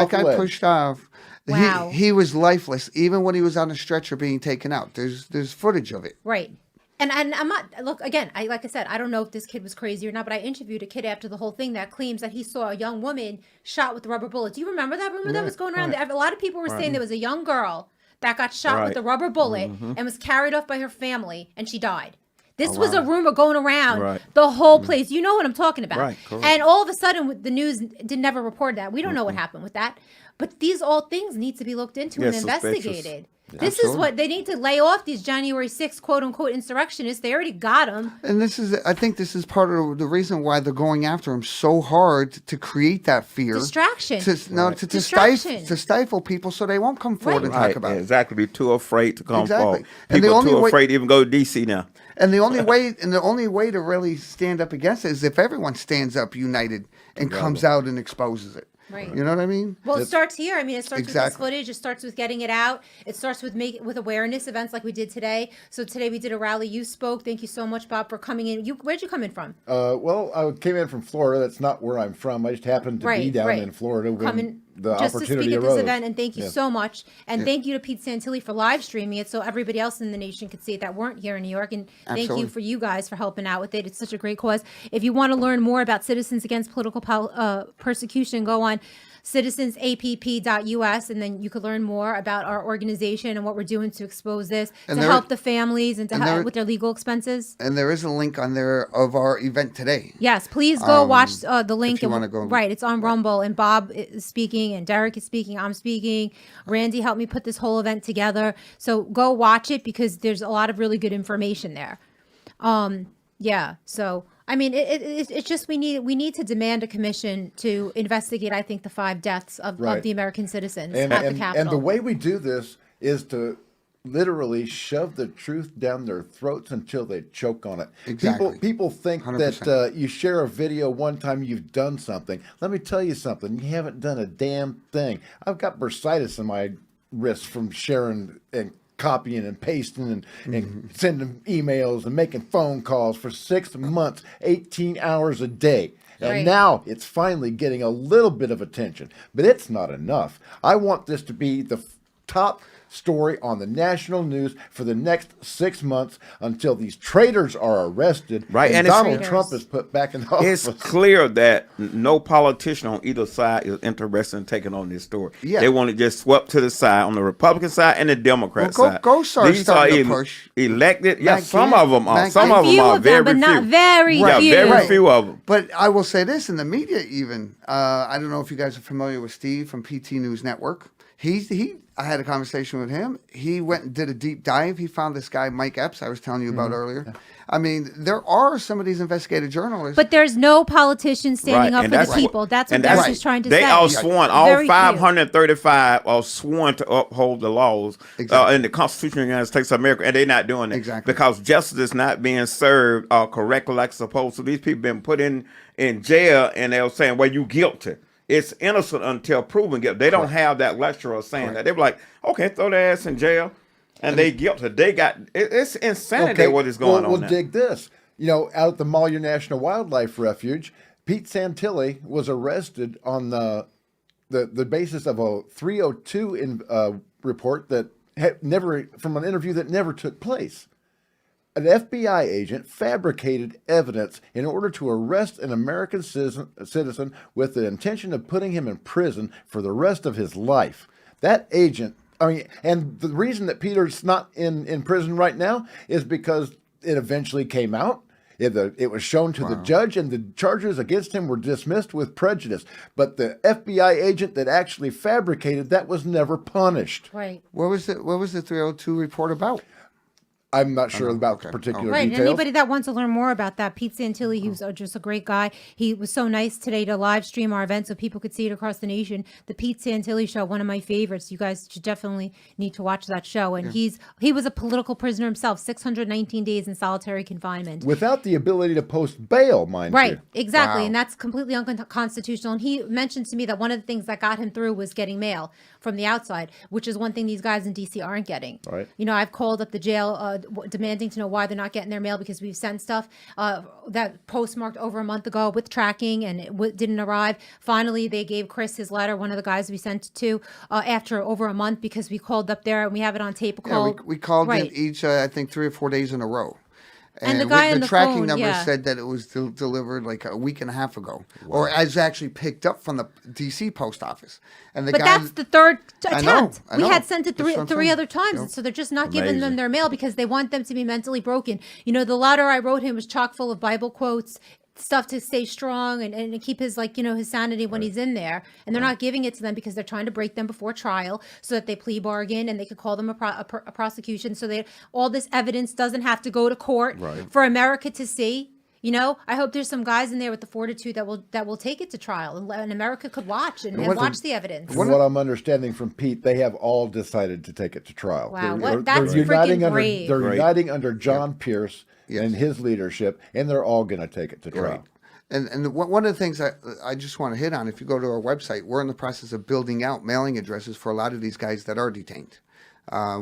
G: got pushed off,
E: wow.
G: he was lifeless even when he was on a stretcher being taken out. There's footage of it.
E: Right. And I'm not, look, again, like I said, I don't know if this kid was crazy or not, but I interviewed a kid after the whole thing that claims that he saw a young woman shot with rubber bullets. Do you remember that rumor that was going around? A lot of people were saying there was a young girl that got shot with a rubber bullet and was carried off by her family, and she died. This was a rumor going around the whole place. You know what I'm talking about.
D: Right,
E: and all of a sudden, the news never report that. We don't know what happened with that. But these all things need to be looked into and investigated. This is what they need to lay off these January 6th quote unquote insurrectionists. They already got them.
G: And I think this is part of the reason why they're going after him so hard to create that fear.
E: Distraction.
G: To stifle people so they won't come forward and talk about it.
D: Exactly. Be too afraid to come forward.
G: And
D: People are too afraid to even go to D.C. now.
G: And the only way to really stand up against it is if everyone stands up united and comes out and exposes it.
E: Right.
G: You know what I mean?
E: Well, it starts here. I mean, it starts with this
G: Exactly.
E: footage. It starts with getting it out. It starts with with awareness events like we did today. So today we did a rally. You spoke. Thank you so much, Bob, for coming in. Where'd you come in from?
F: Well, I came in from Florida. That's not where I'm from. I just happened to be down in Florida when the
E: just to
F: opportunity
E: speak at
F: arose.
E: this event, and thank you so much. And thank you to Pete Santilli for live streaming it so everybody else in the nation could see it that weren't here in New York. And thank you for you guys for helping out with it. It's such a great cause. If you want to learn more about Citizens Against Political Persecution, go on citizensapp.us, and then you could learn more about our organization and what we're doing to expose this, to help the families and to help with their legal expenses.
G: And there is a link on there of our event today.
E: Yes, please go watch the link.
G: If you want to go.
E: Right, it's on Rumble, and Bob is speaking, and Derrick is speaking, I'm speaking. Randy helped me put this whole event together. So go watch it because there's a lot of really good information there. Yeah, so I mean, it's just we need to demand a commission to investigate. I think the 5 deaths of the American citizens at the Capitol.
F: And the way we do this is to literally shove the truth down their throats until they choke on it.
G: Exactly.
F: People think
G: 100%.
F: that you share a video one time, you've done something. Let me tell you something. You haven't done a damn thing. I've got bursitis in my wrist from sharing and copying and pasting and sending emails and making phone calls for 6 months, 18 hours a day. And now it's finally getting a little bit of attention, but it's not enough. I want this to be the top story on the national news for the next 6 months until these traitors are arrested.
D: Right,
F: and
D: and
F: Donald Trump is put back in office.
D: It's clear that no politician on either side is interested in taking on this story.
G: Yeah.
D: They want to just swept to the side on the Republican side and the Democrat side.
G: These are push.
D: Elected. Yeah,
G: Mac
D: some
G: Gaetz,
D: of them are.
G: Mac
D: Some
G: Gaetz.
D: of them
E: Few
D: are.
E: of them,
D: Very
E: but
D: few.
E: not very
D: Yeah,
E: few.
D: very few of them.
G: But I will say this in the media, even I don't know if you guys are familiar with Steve from PT News Network. I had a conversation with him. He went and did a deep dive. He found this guy, Mike Epps, I was telling you about earlier. Yeah. I mean, there are some of these investigative journalists.
E: But there's no politician standing up for the people. That's what Derrick is trying to say.
D: They are sworn. All
E: Very
D: 535 are sworn to uphold the laws in the Constitution of the United States of America, and they're not doing it.
G: Exactly.
D: Because justice is not being served correctly like it's supposed to. These people been put in jail, and they're saying, well, you guilty. It's innocent until proven guilty. They don't have that luxury of saying that. They're like, okay, throw their ass in jail, and they guilty. They got it's insanity what is going on.
F: We'll dig this. You know, out at the Malheur National Wildlife Refuge, Pete Santilli was arrested on the basis of a 302 report that had never, from an interview that never took place. An FBI agent fabricated evidence in order to arrest an American citizen with the intention of putting him in prison for the rest of his life. That agent, and the reason that Peter's not in prison right now is because it eventually came out. It was shown to the judge, and the charges against him were dismissed with prejudice. But the FBI agent that actually fabricated that was never punished.
E: Right.
G: What was the 302 report about?
F: I'm not sure about particular
E: Right.
F: details.
E: Anybody that wants to learn more about that, Pete Santilli, he was just a great guy. He was so nice today to live stream our event so people could see it across the nation. The Pete Santilli Show, one of my favorites. You guys should definitely need to watch that show. And he was a political prisoner himself, 619 days in solitary confinement.
F: Without the ability to post bail, mind you.
E: Right, exactly. Wow. And that's completely unconstitutional. And he mentioned to me that one of the things that got him through was getting mail from the outside, which is one thing these guys in D.C. aren't getting.
F: Right.
E: You know, I've called up the jail demanding to know why they're not getting their mail because we've sent stuff that postmarked over a month ago with tracking and it didn't arrive. Finally, they gave Chris his letter, one of the guys we sent to, after over a month because we called up there and we have it on tape.
G: We called in each, I think, 3 or 4 days in a row.
E: And the guy on the
G: tracking
E: phone,
G: number said that it was delivered like a week and a half ago, or as actually picked up from the D.C. post office. And the
E: but
G: guy,
E: that's the third attempt.
G: I know.
E: We had sent it
G: That's
E: three other times,
G: Yep.
E: so they're just not giving them their mail because they want them to be mentally broken. You know, the letter I wrote him was chock full of Bible quotes. stuff to stay strong and keep his his sanity when he's in there, and they're not giving it to them because they're trying to break them before trial so that they plea bargain and they could call them a prosecution, so that all this evidence doesn't have to go to court for America to see. I hope there's some guys in there with the fortitude that will take it to trial, and America could watch and watch the evidence.
F: From what I'm understanding from Pete, they have all decided to take it to trial.
E: Wow, that's freaking brave.
F: They're uniting under John Pierce and his leadership, and they're all going to take it to trial.
G: Right. And one of the things I just want to hit on, if you go to our website, we're in the process of building out mailing addresses for a lot of these guys that are detained.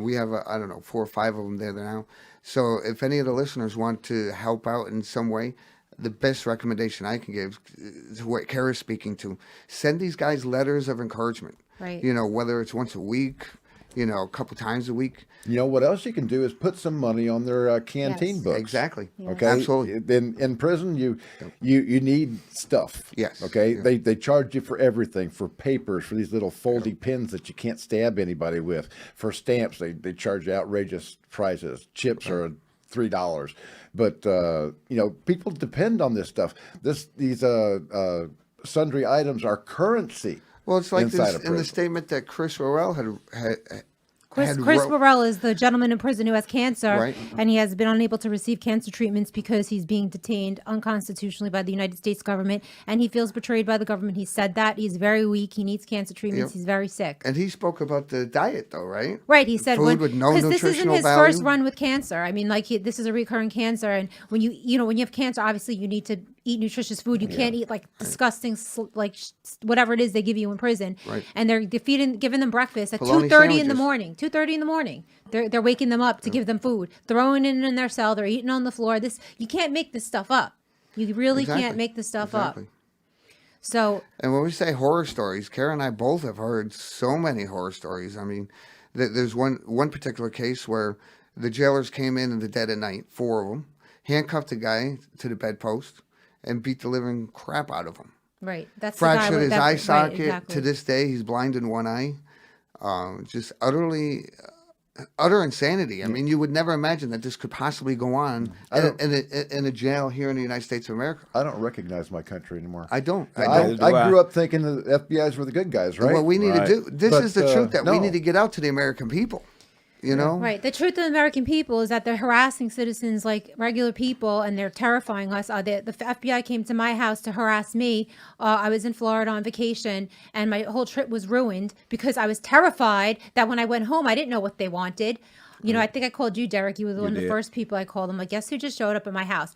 G: We have, 4 or 5 of them there now. So if any of the listeners want to help out in some way, the best recommendation I can give is what Cara's speaking to. Send these guys letters of encouragement.
E: Right.
G: Whether it's once a week, a couple times a week.
F: What else you can do is put some money on their canteen books.
G: Exactly.
E: Yes.
F: Okay.
G: Absolutely.
F: In prison, you need stuff.
G: Yes.
F: Okay.
G: Yeah.
F: They charge you for everything, for papers, for these little foldy pins that you can't stab anybody with, for stamps. They charge you outrageous prices. Chips are $3, but people depend on this stuff. These sundry items are currency.
G: Well, it's like
F: inside
G: this,
F: of
G: in the
F: prison.
G: statement that Chris Worrell had
E: Chris
G: wrote-
E: Burrell is the gentleman in prison who has cancer,
G: Right.
E: and he has been unable to receive cancer treatments because he's being detained unconstitutionally by the United States government, and he feels betrayed by the government. He said that. He's very weak. He needs cancer treatments.
G: Yep.
E: He's very sick.
G: And he spoke about the diet, though, right?
E: Right, he said
G: Food with no
E: because this isn't
G: nutritional
E: his
G: value.
E: first run with cancer. I mean, this is a recurring cancer, and when when you have cancer, obviously you need to eat nutritious food. You can't eat disgusting whatever it is they give you in prison.
G: Right.
E: And they're giving them breakfast at
G: Bologna
E: 2:30 in the
G: sandwiches.
E: morning. 2:30 in the morning. They're waking them up to give them food, throwing it in their cell. They're eating on the floor. You can't make this stuff up. You really can't make this stuff up. So,
G: and when we say horror stories, Cara and I both have heard so many horror stories. I mean, there's one particular case where the jailers came in the dead of night, 4 of them, handcuffed the guy to the bedpost, and beat the living crap out of him.
E: right, that's
G: Fractured
E: the guy
G: his eye socket.
E: Right, exactly.
G: To this day, he's blind in one eye. Just utter insanity. I mean, you would never imagine that this could possibly go on in a jail here in the United States of America.
F: I don't recognize my country anymore.
G: I don't.
F: I grew up thinking the FBI's were the good guys, right?
G: What we need to do, this
F: But,
G: is the truth that we
F: no.
G: need to get out to the American people.
E: Right. The truth of the American people is that they're harassing citizens like regular people, and they're terrifying us. The FBI came to my house to harass me. I was in Florida on vacation, and my whole trip was ruined because I was terrified that when I went home, I didn't know what they wanted. I think I called you, Derrick. You were one of the first people I called. I'm like, guess who just showed up at my house?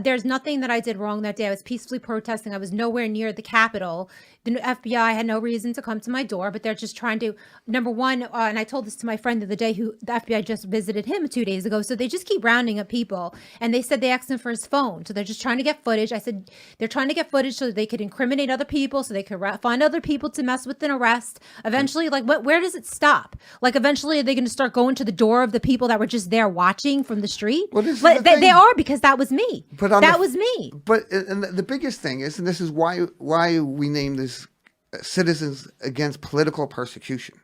E: There's nothing that I did wrong that day. I was peacefully protesting. I was nowhere near the Capitol. The FBI had no reason to come to my door, but they're just trying to, number one, and I told this to my friend the other day, who the FBI just visited him 2 days ago. So they just keep rounding up people. And they said they asked him for his phone. So they're just trying to get footage. I said, they're trying to get footage so that they could incriminate other people, so they could find other people to mess with an arrest. Eventually, where does it stop? Eventually, are they going to start going to the door of the people that were just there watching from the street?
G: Well, this is
E: But
G: the thing.
E: they are, because that was me.
G: But
E: that was me.
G: But and the biggest thing is, and this is why we name this Citizens Against Political Persecution.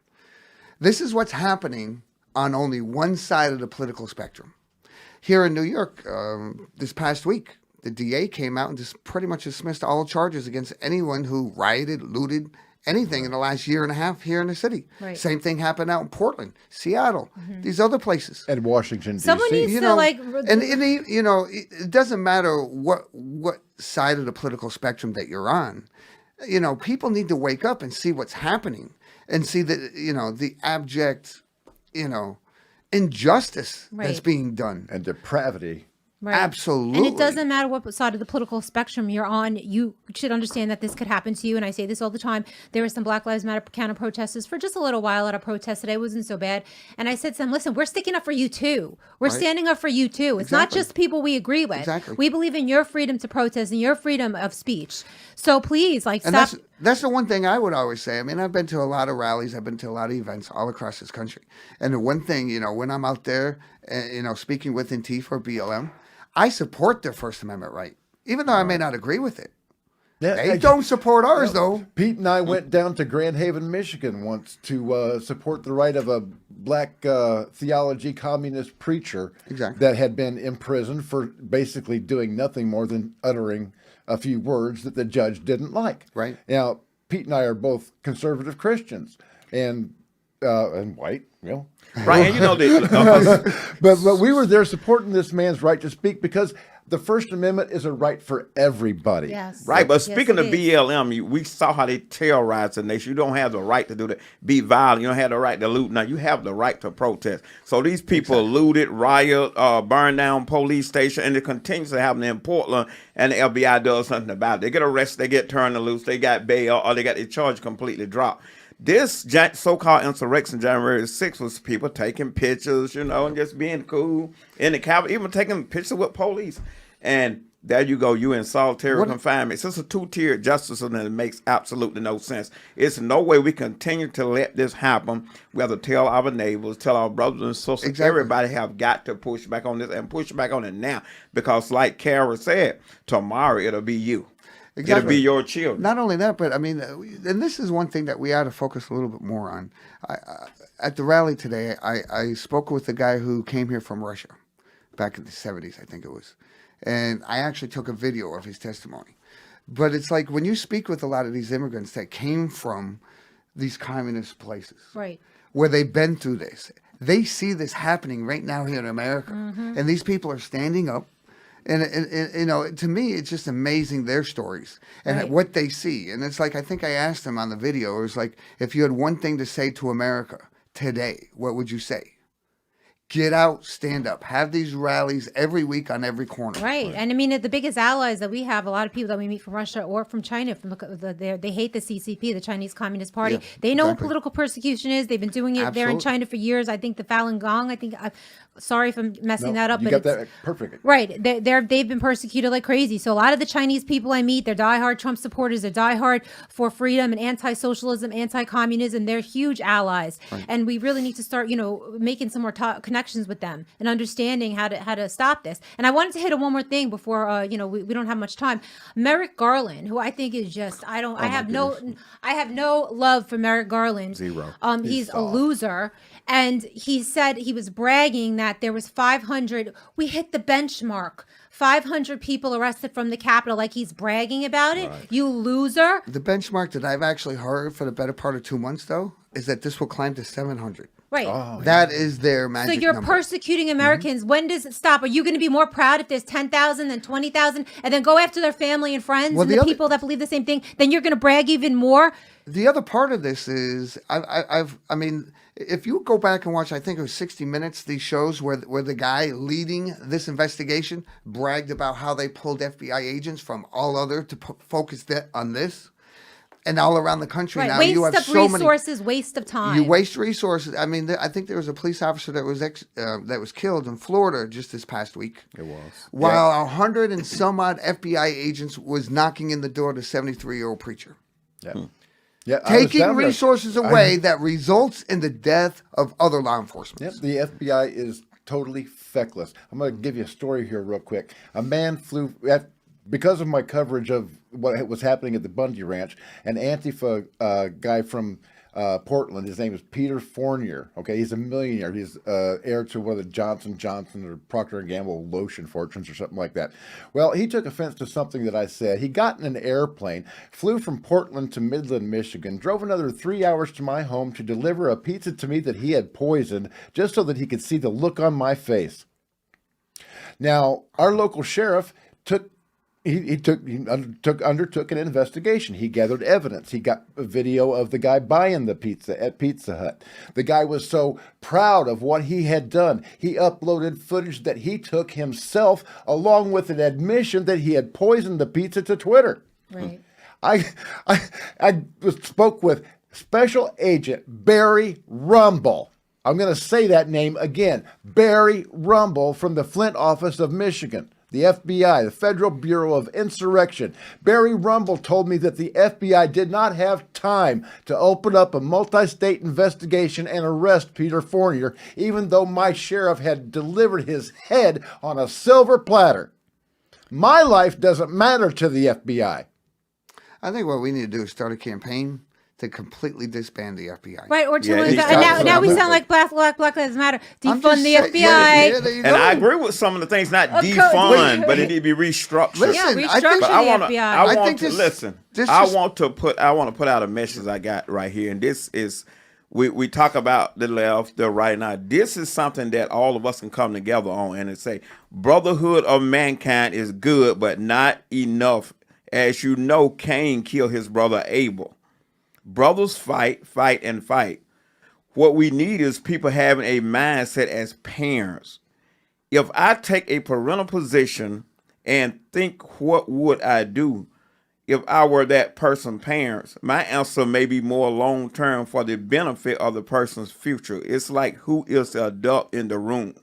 G: This is what's happening on only one side of the political spectrum. Here in New York, this past week, the DA came out and just pretty much dismissed all charges against anyone who rioted, looted, anything in the last year and a half here in the city.
E: Right.
G: Same thing happened out in Portland, Seattle, these other places.
F: And Washington,
E: Someone
F: D.C.
E: needs
G: You
E: to
G: know,
E: like,
G: and it doesn't matter what side of the political spectrum that you're on. People need to wake up and see what's happening and see that the abject injustice that's
E: Right.
G: being done.
F: and depravity.
E: right.
G: Absolutely.
E: And it doesn't matter what side of the political spectrum you're on. You should understand that this could happen to you. And I say this all the time. There were some Black Lives Matter counter protesters for just a little while at a protest today. It wasn't so bad. And I said to them, listen, we're sticking up for you too. We're
G: Right.
E: standing up for you too. It's not
G: Exactly.
E: just people we agree with.
G: Exactly.
E: We believe in your freedom to protest and your freedom of speech. So please,
G: And
E: stop.
G: that's the one thing I would always say. I mean, I've been to a lot of rallies. I've been to a lot of events all across this country. And the one thing, when I'm out there, speaking with Antifa or BLM, I support their First Amendment right, even though I may not agree with it. They don't support ours, though.
F: Pete and I went down to Grand Haven, Michigan once to support the right of a black theology communist preacher that had been imprisoned for basically doing nothing more than uttering a few words that the judge didn't like.
G: Right.
F: Now, Pete and I are both conservative Christians and white,
D: Right, and you know
F: but we were there supporting this man's right to speak because the First Amendment is a right for everybody.
E: Yes.
D: Right, but
E: Yes,
D: speaking
E: it
D: of
E: is.
D: BLM, we saw how they terrorized the nation. You don't have the right to do that, be violent. You don't have the right to loot. Now, you have the right to protest. So these people looted, riot, burned down police station, and it continues to happen in Portland, and the FBI does something about it. They get arrested, they get turned loose, they got bail, or they got their charge completely dropped. This so-called insurrection, January 6th, was people taking pictures, and just being cool in the Capitol, even taking pictures with police. And there you go, you in solitary confinement. So it's a two-tiered justice, and it makes absolutely no sense. It's no way we continue to let this happen. We have to tell our neighbors, tell our brothers and sisters, everybody have got to push back on this and push back on it now. Because like Cara said, tomorrow it'll be you. It'll be your children.
G: Not only that, but I mean, and this is one thing that we ought to focus a little bit more on. At the rally today, I spoke with a guy who came here from Russia back in the 70s, I think it was. And I actually took a video of his testimony. But it's like when you speak with a lot of these immigrants that came from these communist places,
E: Right.
G: where they've been through this, they see this happening right now here in America. And these people are standing up. And to me, it's just amazing their stories and what they see. And it's like, I think I asked them on the video, it was like, if you had one thing to say to America today, what would you say? Get out, stand up, have these rallies every week on every corner.
E: Right. And I mean, the biggest allies that we have, a lot of people that we meet from Russia or from China, they hate the CCP, the Chinese Communist Party.
G: Yeah,
E: they know what political persecution is. They've been doing it there in China for years. I think the Falun Gong, sorry if I'm messing that up.
F: You got that perfect.
E: Right. They've been persecuted like crazy. So a lot of the Chinese people I meet, they're diehard Trump supporters. They're diehard for freedom and anti-socialism, anti-communism. They're huge allies. Right. And we really need to start, making some more connections with them and understanding how to stop this. And I wanted to hit on one more thing before, we don't have much time. Merrick Garland, who I think is just, I have no love for Merrick Garland.
D: Zero.
E: He's a loser. And he said he was bragging that there was 500, we hit the benchmark, 500 people arrested from the Capitol, like he's bragging about it. Right. You loser.
G: The benchmark that I've actually heard for the better part of 2 months, though, is that this will climb to 700.
E: Right.
G: Oh, that is their magic
E: So you're
G: number.
E: persecuting Americans. Mm-hmm. When does it stop? Are you going to be more proud if there's 10,000 than 20,000 and then go after their family and friends and the people that believe the same thing? Then you're going to brag even more?
G: The other part of this is, I mean, if you go back and watch, I think it was 60 Minutes, these shows where the guy leading this investigation bragged about how they pulled FBI agents from all other to focus on this. And all around the country now, you have so many
E: resources, waste of time.
G: You waste resources. I mean, I think there was a police officer that was killed in Florida just this past week.
D: It was.
G: While 100 and some odd FBI agents was knocking in the door to 73-year-old preacher.
F: Yeah. Yeah,
G: taking resources away that results in the death of other law enforcement.
F: Yep, the FBI is totally feckless. I'm going to give you a story here real quick. A man flew because of my coverage of what was happening at the Bundy Ranch, an Antifa guy from Portland, his name is Peter Fournier. Okay, he's a millionaire. He's heir to one of the Johnson or Procter & Gamble lotion fortunes or something like that. Well, he took offense to something that I said. He got in an airplane, flew from Portland to Midland, Michigan, drove another 3 hours to my home to deliver a pizza to me that he had poisoned just so that he could see the look on my face. Now, our local sheriff undertook an investigation. He gathered evidence. He got a video of the guy buying the pizza at Pizza Hut. The guy was so proud of what he had done. He uploaded footage that he took himself, along with an admission that he had poisoned the pizza, to Twitter.
E: Right.
F: I spoke with Special Agent Barry Rumble. I'm going to say that name again. Barry Rumble from the Flint office of Michigan. The FBI, the Federal Bureau of Insurrection. Barry Rumble told me that the FBI did not have time to open up a multi-state investigation and arrest Peter Fournier, even though my sheriff had delivered his head on a silver platter. My life doesn't matter to the FBI.
G: I think what we need to do is start a campaign to completely disband the FBI.
E: Right, or to
D: Yeah,
E: and now we sound like Black Lives Matter.
G: I'm
E: Defund
G: just
E: the
G: saying-
E: FBI.
G: Yeah, there you
D: And
G: go.
D: I agree with some of the things, not
E: Okay,
D: defund, but it need to be restructured.
G: Listen,
E: Yeah,
G: I think-
E: restructure
D: But I
E: the
D: want to.
E: FBI.
D: I want
G: think
D: to
G: this-
D: listen.
G: this
D: I
G: is-
D: want to put out a message I got right here, and this is we talk about the left, the right. Now, this is something that all of us can come together on and say, brotherhood of mankind is good, but not enough. As you know, Cain killed his brother Abel. Brothers fight, and fight. What we need is people having a mindset as parents. If I take a parental position and think, what would I do if I were that person's parents? My answer may be more long-term for the benefit of the person's future. It's like, who is the adult in the room?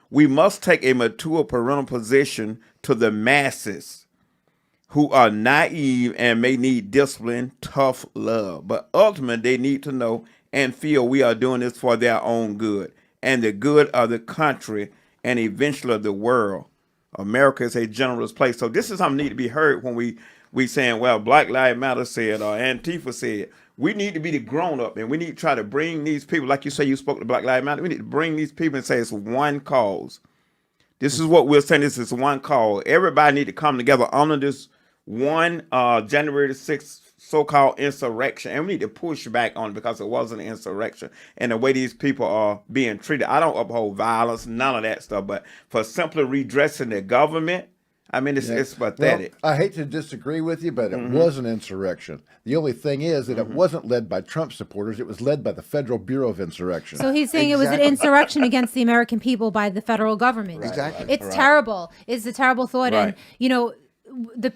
D: We must take a mature parental position to the masses who are naive and may need discipline, tough love. But ultimately, they need to know and feel we are doing this for their own good and the good of the country and eventually the world. America is a generous place. So this is something that need to be heard when we saying, well, Black Lives Matter said or Antifa said. We need to be the grown-up, and we need to try to bring these people, like you say you spoke to Black Lives Matter, we need to bring these people and say it's one cause. This is what we're saying, this is one cause. Everybody need to come together under this one January the 6th so-called insurrection, and we need to push back on it because it wasn't an insurrection. And the way these people are being treated, I don't uphold violence, none of that stuff, but for simply redressing the government, I mean, it's pathetic.
F: Well, I hate to disagree with you, but it was an insurrection. The only thing is that it wasn't led by Trump supporters. It was led by the Federal Bureau of Insurrection.
E: So he's saying it was an
G: Exactly.
E: insurrection against the American people by the federal government.
G: Exactly.
E: It's terrible. It's a terrible thought.
D: Right.
E: And, you know,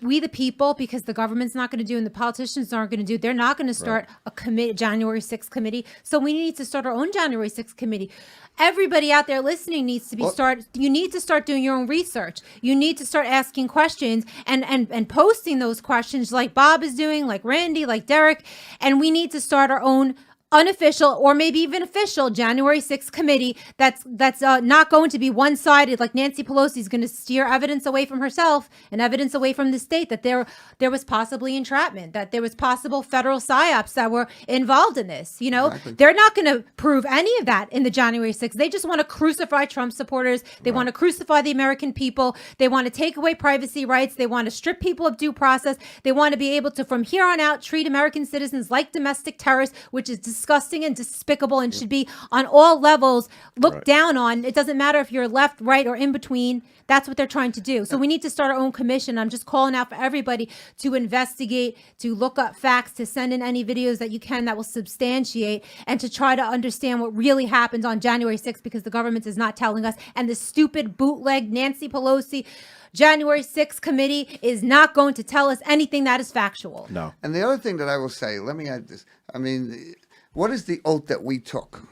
E: we the people, because the government's not going to do and the politicians aren't going to do, they're not going to start a January 6th committee. So we need to start our own January 6th committee. Everybody out there listening needs to be you need to start doing your own research. You need to start asking questions and posting those questions like Bob is doing, like Randy, like Derrick. And we need to start our own unofficial or maybe even official January 6th committee that's not going to be one-sided, like Nancy Pelosi is going to steer evidence away from herself and evidence away from the state that there was possibly entrapment, that there was possible federal psyops that were involved in this. You know, they're not going to prove any of that in the January 6th. They just want to crucify Trump supporters. They want to crucify the American people. They want to take away privacy rights. They want to strip people of due process. They want to be able to, from here on out, treat American citizens like domestic terrorists, which is disgusting and despicable and should be on all levels looked down on. It doesn't matter if you're left, right, or in between. That's what they're trying to do. So we need to start our own commission. I'm just calling out for everybody to investigate, to look up facts, to send in any videos that you can that will substantiate, and to try to understand what really happened on January 6th, because the government is not telling us. And the stupid bootleg Nancy Pelosi January 6th committee is not going to tell us anything that is factual.
D: No.
G: And the other thing that I will say, let me add this. I mean, what is the oath that we took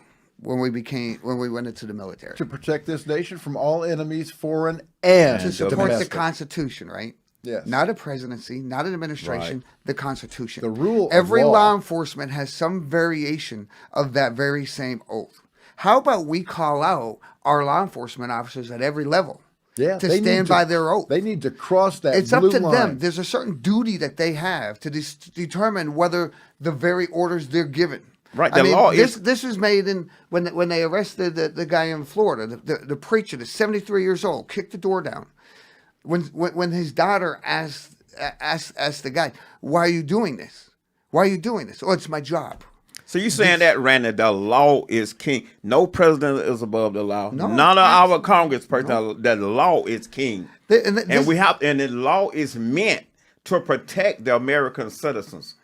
G: when we went into the military?
F: To protect this nation from all enemies, foreign and
G: To support
F: domestic.
G: the Constitution, right?
F: Yes.
G: Not a presidency, not an administration, the Constitution.
F: The rule of
G: Every
F: law.
G: law enforcement has some variation of that very same oath. How about we call out our law enforcement officers at every level
F: Yeah,
G: to
F: they need
G: stand by their oath?
F: They need to cross that
G: It's up
F: blue
G: to
F: line.
G: them. There's a certain duty that they have to determine whether the very orders they're given.
D: Right,
G: I
D: the law is-
G: this was made in when they arrested the guy in Florida, the preacher, that's 73 years old, kicked the door down. When his daughter asked the guy, "Why are you doing this? Why are you doing this?" "Oh, it's my job."
D: So you saying that, Randy, the law is king. No president is above the law.
G: No,
D: None of our congressperson, that the law is king. And the law is meant to protect the American citizens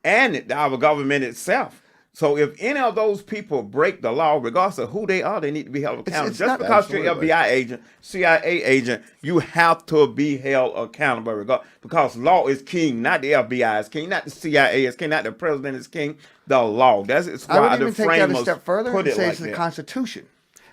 D: and our government itself. So if any of those people break the law, regardless of who they are, they need to be held accountable.
G: it's
D: Just
G: not-
D: because you're an
F: Absolutely.
D: FBI agent, CIA agent, you have to be held accountable. Because law is king, not the FBI is king, not the CIA is king, not the president is king. The law. It's
G: I
D: why
G: would
D: the
G: even take that a
D: framers
G: step further
D: put
G: and
D: it
G: say
D: like
G: it's the
D: that.
G: Constitution.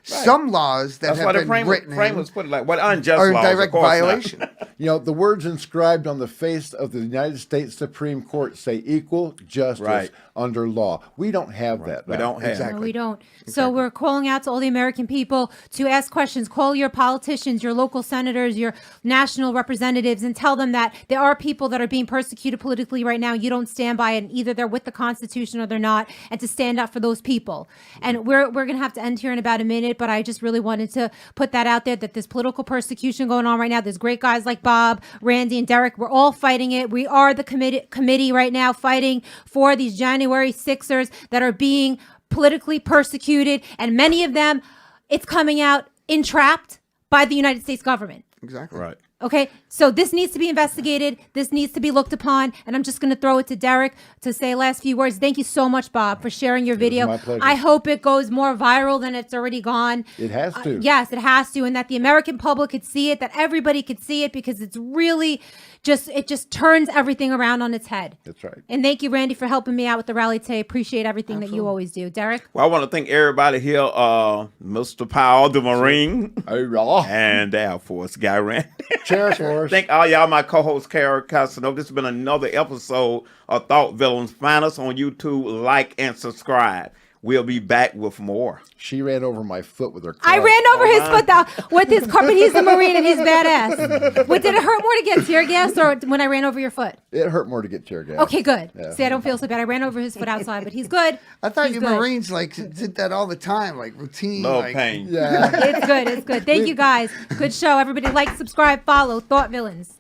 G: Some laws that
D: That's why
G: have
D: the
G: been written
D: framers put it like what unjust
G: are in
D: laws, of
G: direct
D: course not.
G: violation.
F: You know, the words inscribed on the face of the United States Supreme Court say equal justice
D: Right.
F: under law. We don't have that.
D: We
F: now.
D: don't have.
G: Exactly.
E: No, we don't. So we're calling out to all the American people to ask questions. Call your politicians, your local senators, your national representatives, and tell them that there are people that are being persecuted politically right now. You don't stand by it, and either they're with the Constitution or they're not, and to stand up for those people. And we're going to have to end here in about a minute, but I just really wanted to put that out there, that there's political persecution going on right now. There's great guys like Bob, Randy, and Derrick. We're all fighting it. We are the committee right now fighting for these January 6ers that are being politically persecuted, and many of them, it's coming out entrapped by the United States government.
G: Exactly.
D: Right.
E: Okay, so this needs to be investigated. This needs to be looked upon. And I'm just going to throw it to Derrick to say last few words. Thank you so much, Bob, for sharing your video.
F: my pleasure.
E: I hope it goes more viral than it's already gone.
F: It has to.
E: Yes, it has to. And that the American public could see it, that everybody could see it, because it's really it just turns everything around on its head.
F: That's right.
E: And thank you, Randy, for helping me out with the rally today. Appreciate everything that you always do. Derrick?
D: Well, I want to thank everybody here, Mr. Powell, the Marine, and the Air Force guy, Randy.
F: Chair Force.
D: Thank all y'all, my co-host, Cara, Castronuova. This has been another episode of Thought Villains. Find us on YouTube, like, and subscribe. We'll be back with more.
F: She ran over my foot with her car.
E: I ran over his foot with his car, but he's the Marine and he's badass. What, did it hurt more to get tear gas or when I ran over your foot?
F: It hurt more to get tear gas.
E: Okay, good.
F: Yeah.
E: See, I don't feel so bad. I ran over his foot outside, but he's good.
G: I thought
E: He's
G: you
E: good.
G: Marines like did that all the time, like routine.
D: Love
G: like,
D: pain.
F: Yeah.
E: It's good. It's good. Thank you, guys. Good show. Everybody like, subscribe, follow Thought Villains.